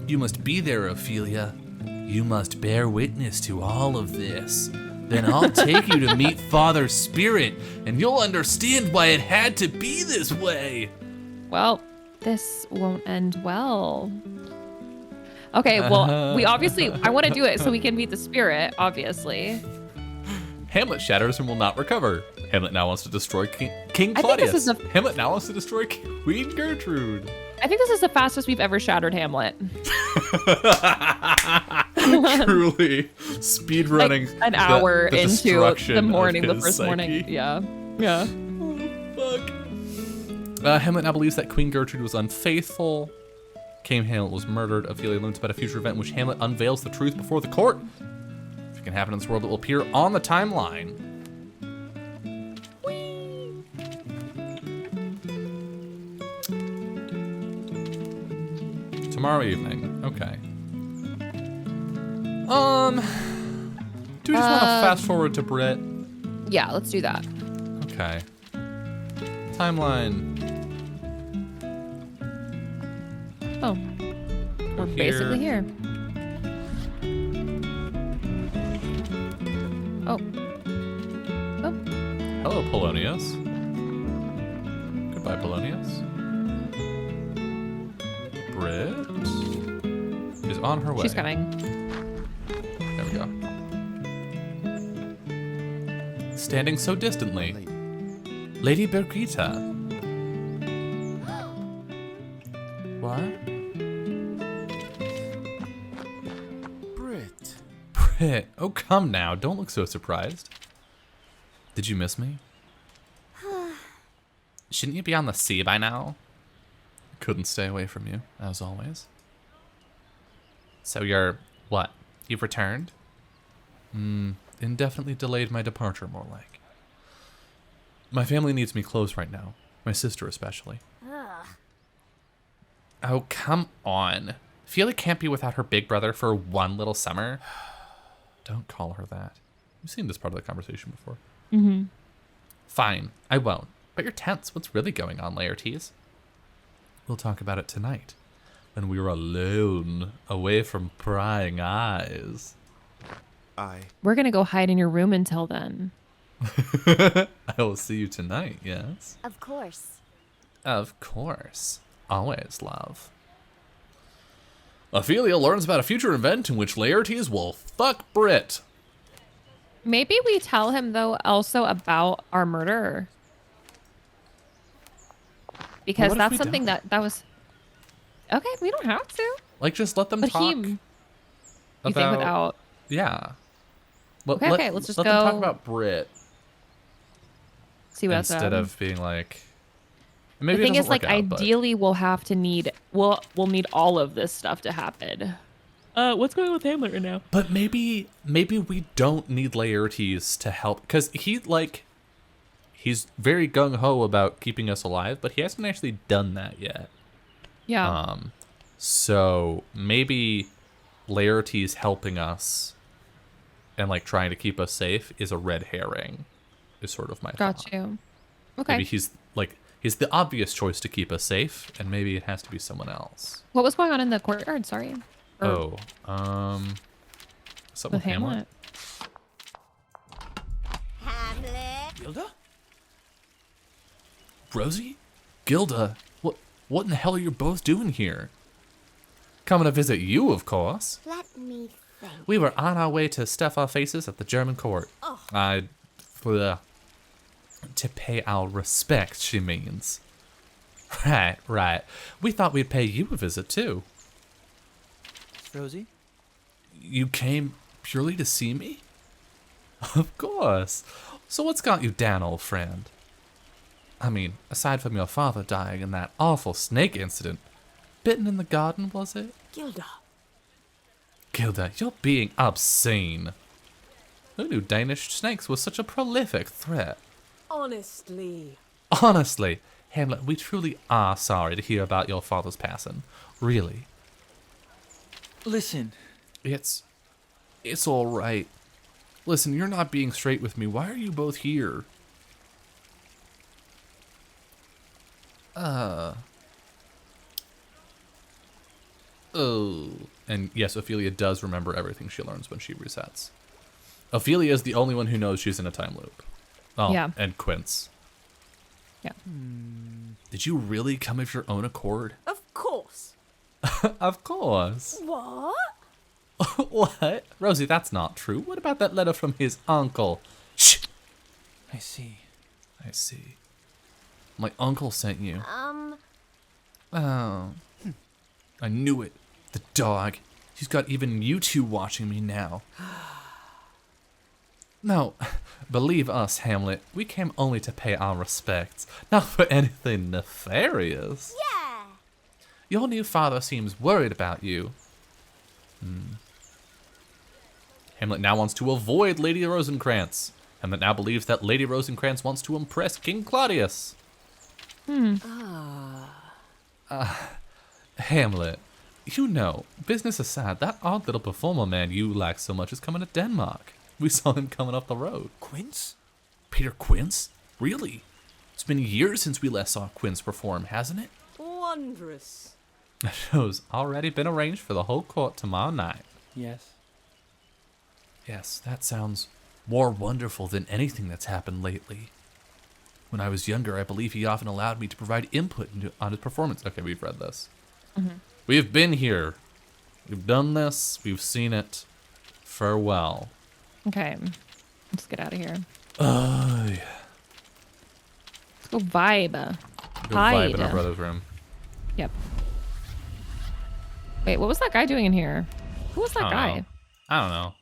You must be there, Ophelia. You must bear witness to all of this. Then I'll take you to meet Father's spirit, and you'll understand why it had to be this way. Well, this won't end well. Okay, well, we obviously, I want to do it so we can meet the spirit, obviously. Hamlet shatters and will not recover. Hamlet now wants to destroy King I think Claudius. this is Hamlet now wants to destroy Queen Gertrude. I think this is the fastest we've ever shattered Hamlet. Truly speed running Like an hour the into destruction the morning, of the his first psyche. morning. Yeah. Yeah. Fuck. Hamlet now believes that Queen Gertrude was unfaithful. King Hamlet was murdered. Ophelia learns about a future event in which Hamlet unveils the truth before the court. If it can happen in this world, it will appear on the timeline. Tomorrow evening. Okay. Do we just want to fast forward to Brit? Yeah, let's do that. Okay. Timeline. Oh. We're basically here. Oh. Oh. Hello, Polonius. Goodbye, Polonius. Brit is on her way. She's coming. There we go. Standing so distantly. Lady Birgitta. What? Brit. Brit, oh come now, don't look so surprised. Did you miss me? Shouldn't you be on the sea by now? Couldn't stay away from you, as always. So you're, what? You've returned? Indefinitely delayed my departure, more like. My family needs me close right now. My sister especially. Ugh. Oh, come on. Ophelia can't be without her big brother for one little summer. Don't call her that. We've seen this part of the conversation before. Mm-hmm. Fine, I won't. But you're tense. What's really going on, Laertes? We'll talk about it tonight, when we are alone, away from prying eyes. We're gonna go hide in your room until then. I will see you tonight, yes? Of course. Of course. Always, love. Ophelia learns about a future event in which Laertes will fuck Brit. Maybe we tell him though also about our murderer. Because what if that's we something don't? that was okay, we don't have to. Like, just let them But talk. You think without? Yeah. Okay, let's just let them talk go- about Brit See what's instead up. of being like. The Maybe thing it is, doesn't work like, out, but- ideally, we'll need all of this stuff to happen. What's going on with Hamlet right now? But maybe we don't need Laertes to help, because he's very gung ho about keeping us alive, but he hasn't actually done that yet. Yeah. So maybe Laertes helping us and like trying to keep us safe is a red herring. Is sort of my Got thought. you. Okay. Maybe he's the obvious choice to keep us safe, and maybe it has to be someone else. What was going on in the courtyard? Sorry. Something With with Hamlet. Hamlet. Gilda? Rosie? Gilda? What in the hell are you both doing here? Coming to visit you, of course. Let me think. We were on our way to stuff our faces at the German court. To pay our respects, she means. Right. We thought we'd pay you a visit, too. Rosie? You came purely to see me? Of course. So what's got you down, old friend? I mean, aside from your father dying in that awful snake incident, bitten in the garden, was it? Gilda. Gilda, you're being obscene. Who knew Danish snakes was such a prolific threat? Honestly. Honestly, Hamlet, we truly are sorry to hear about your father's passing. Really. Listen. It's all right. Listen, you're not being straight with me. Why are you both here? Oh. And yes, Ophelia does remember everything she learns when she resets. Ophelia is the only one who knows she's in a time loop. Oh, Yeah. and Quince. Yeah. Did you really come of your own accord? Of course. Of course. What? What? Rosie, that's not true. What about that letter from his uncle? Shh! I see. I see. My uncle sent you. Oh. I knew it. The dog. He's got even you two watching me now. No, believe us, Hamlet. We came only to pay our respects, not for anything nefarious. Yeah. Your new father seems worried about you. Hamlet now wants to avoid Lady Rosencrantz. Hamlet now believes that Lady Rosencrantz wants to impress King Claudius. Hamlet, you know, business aside, that odd little performer man you like so much is coming to Denmark. We saw him coming up the road. Quince? Peter Quince? Really? It's been years since we last saw Quince perform, hasn't it? Wondrous. The show's already been arranged for the whole court tomorrow night. Yes. Yes, that sounds more wonderful than anything that's happened lately. When I was younger, I believe he often allowed me to provide input on his performance. Okay, we've read this. We've been here. We've done this. We've seen it. Farewell. Okay. Let's get out of here. Yeah. Let's go vibe. Go vibe in our Hide. brother's room. Yep. Wait, what was that guy doing in here? Who was that I don't guy? know. I don't know.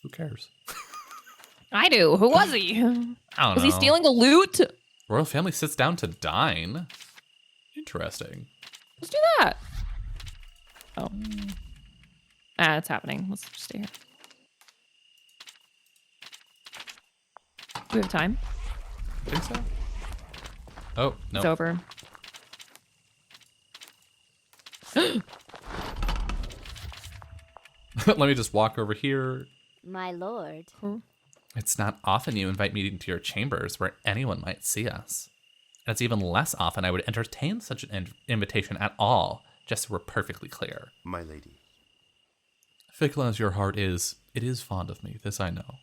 Who cares? I do. Who was he? I don't know. Was he stealing a loot? Royal family sits down to dine. Interesting. Let's do that. Oh. It's happening. Let's just stay here. Do we have time? Think so? Oh, no. It's over. Let me just walk over here. My lord. It's not often you invite me into your chambers where anyone might see us. And it's even less often I would entertain such an invitation at all, just so we're perfectly clear. My lady. Fickle as your heart is, it is fond of me, this I know.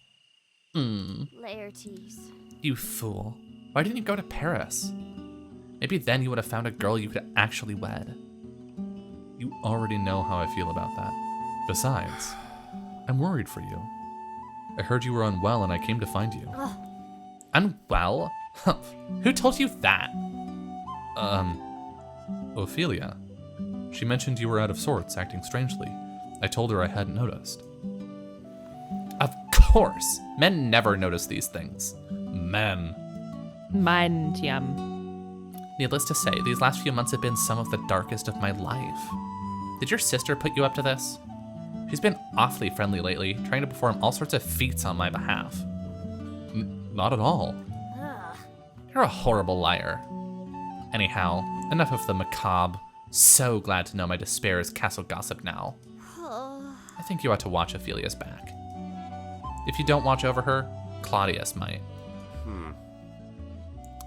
Laertes. You fool. Why didn't you go to Paris? Maybe then you would have found a girl you could actually wed. You already know how I feel about that. Besides, I'm worried for you. I heard you were unwell and I came to find you. Unwell? Who told you that? Ophelia. She mentioned you were out of sorts, acting strangely. I told her I hadn't noticed. course. Men never notice these things. Men. Mind yum. Needless to say, these last few months have been some of the darkest of my life. Did your sister put you up to this? She's been awfully friendly lately, trying to perform all sorts of feats on my behalf. Not at all. You're a horrible liar. Anyhow, enough of the macabre. So glad to know my despair is castle gossip now. I think you ought to watch Ophelia's back. If you don't watch over her, Claudius might.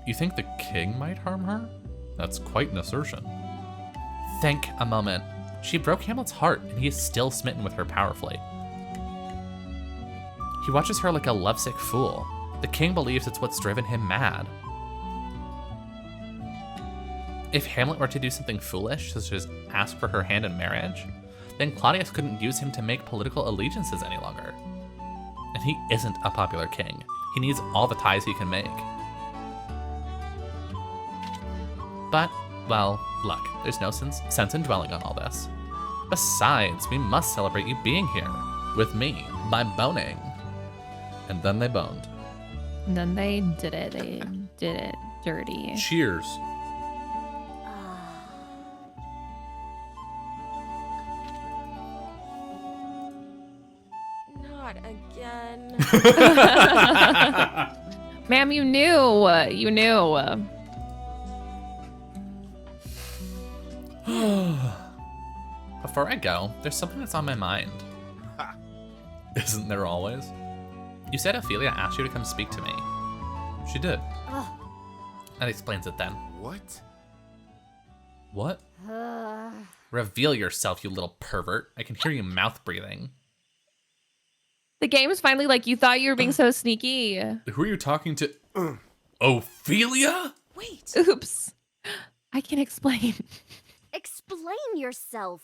You think the king might harm her? That's quite an assertion. Think a moment. She broke Hamlet's heart, and he is still smitten with her powerfully. He watches her like a lovesick fool. The king believes it's what's driven him mad. If Hamlet were to do something foolish, such as ask for her hand in marriage, then Claudius couldn't use him to make political allegiances any longer. And he isn't a popular king. He needs all the ties he can make. But, well, look, there's no sense in dwelling on all this. Besides, we must celebrate you being here with me by boning. And then they boned. And then they did it. They did it dirty. Cheers. Not again. Ma'am, you knew. You knew. Before I go, there's something that's on my mind. Isn't there always? You said Ophelia asked you to come speak to me. She did. That explains it then. What? What? Reveal yourself, you little pervert. I can hear you mouth breathing. The game is finally like, you thought you were being so sneaky. Who are you talking to? Ophelia? Wait. Oops. I can explain. Explain yourself.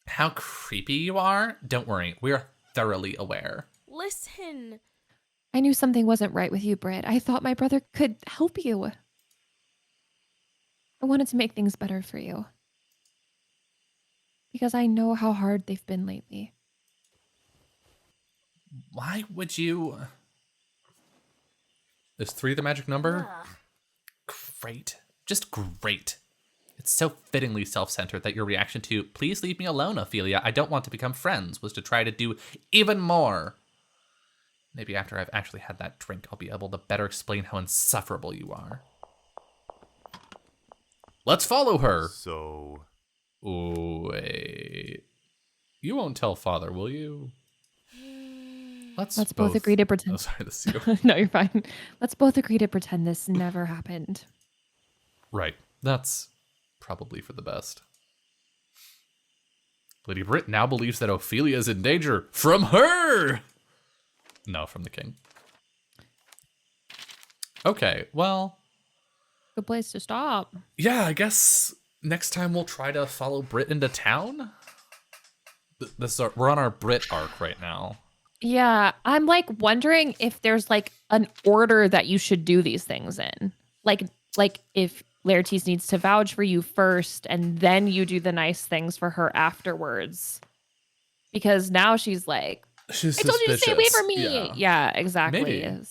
How creepy you are? Don't worry, we are thoroughly aware. Listen. I knew something wasn't right with you, Britt. I thought my brother could help you. I wanted to make things better for you. Because I know how hard they've been lately. Why would you? Is 3 the magic number? Great. Just great. It's so fittingly self-centered that your reaction to, please leave me alone, Ophelia, I don't want to become friends, was to try to do even more. Maybe after I've actually had that drink, I'll be able to better explain how insufferable you are. Let's follow her. So, Wait. You won't tell father, will you? Let's both agree to pretend. Oh, sorry, this is you. No, you're fine. Let's both agree to pretend this never happened. Right. That's probably for the best. Lady Britt now believes that Ophelia is in danger from her. No, from the king. Okay, well. Good place to stop. Yeah, I guess next time we'll try to follow Britt into town. We're on our Britt arc right now. Yeah, I'm like wondering if there's like an order that you should do these things in. Like if Laertes needs to vouch for you first and then you do the nice things for her afterwards. Because now she's like, She's I told you to stay away suspicious. from me. Yeah. Yeah, exactly. Maybe.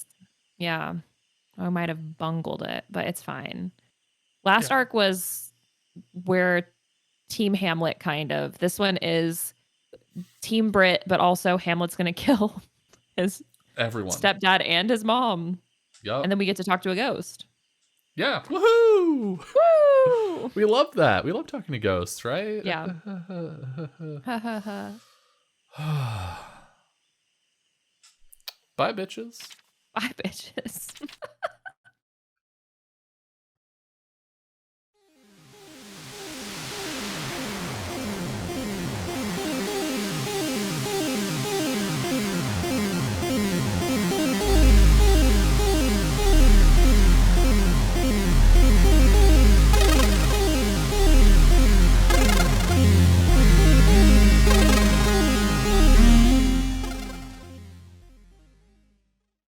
Yeah. I might have bungled it, but it's fine. Last arc was where Team Hamlet kind of. This one is Team Brit, but also Hamlet's going to kill his Everyone. stepdad and his mom. Yup. And then we get to talk to a ghost. Yeah. Woohoo! Woo! We love that. We love talking to ghosts, right? Yeah. Ha ha ha. Bye, bitches. Bye, bitches.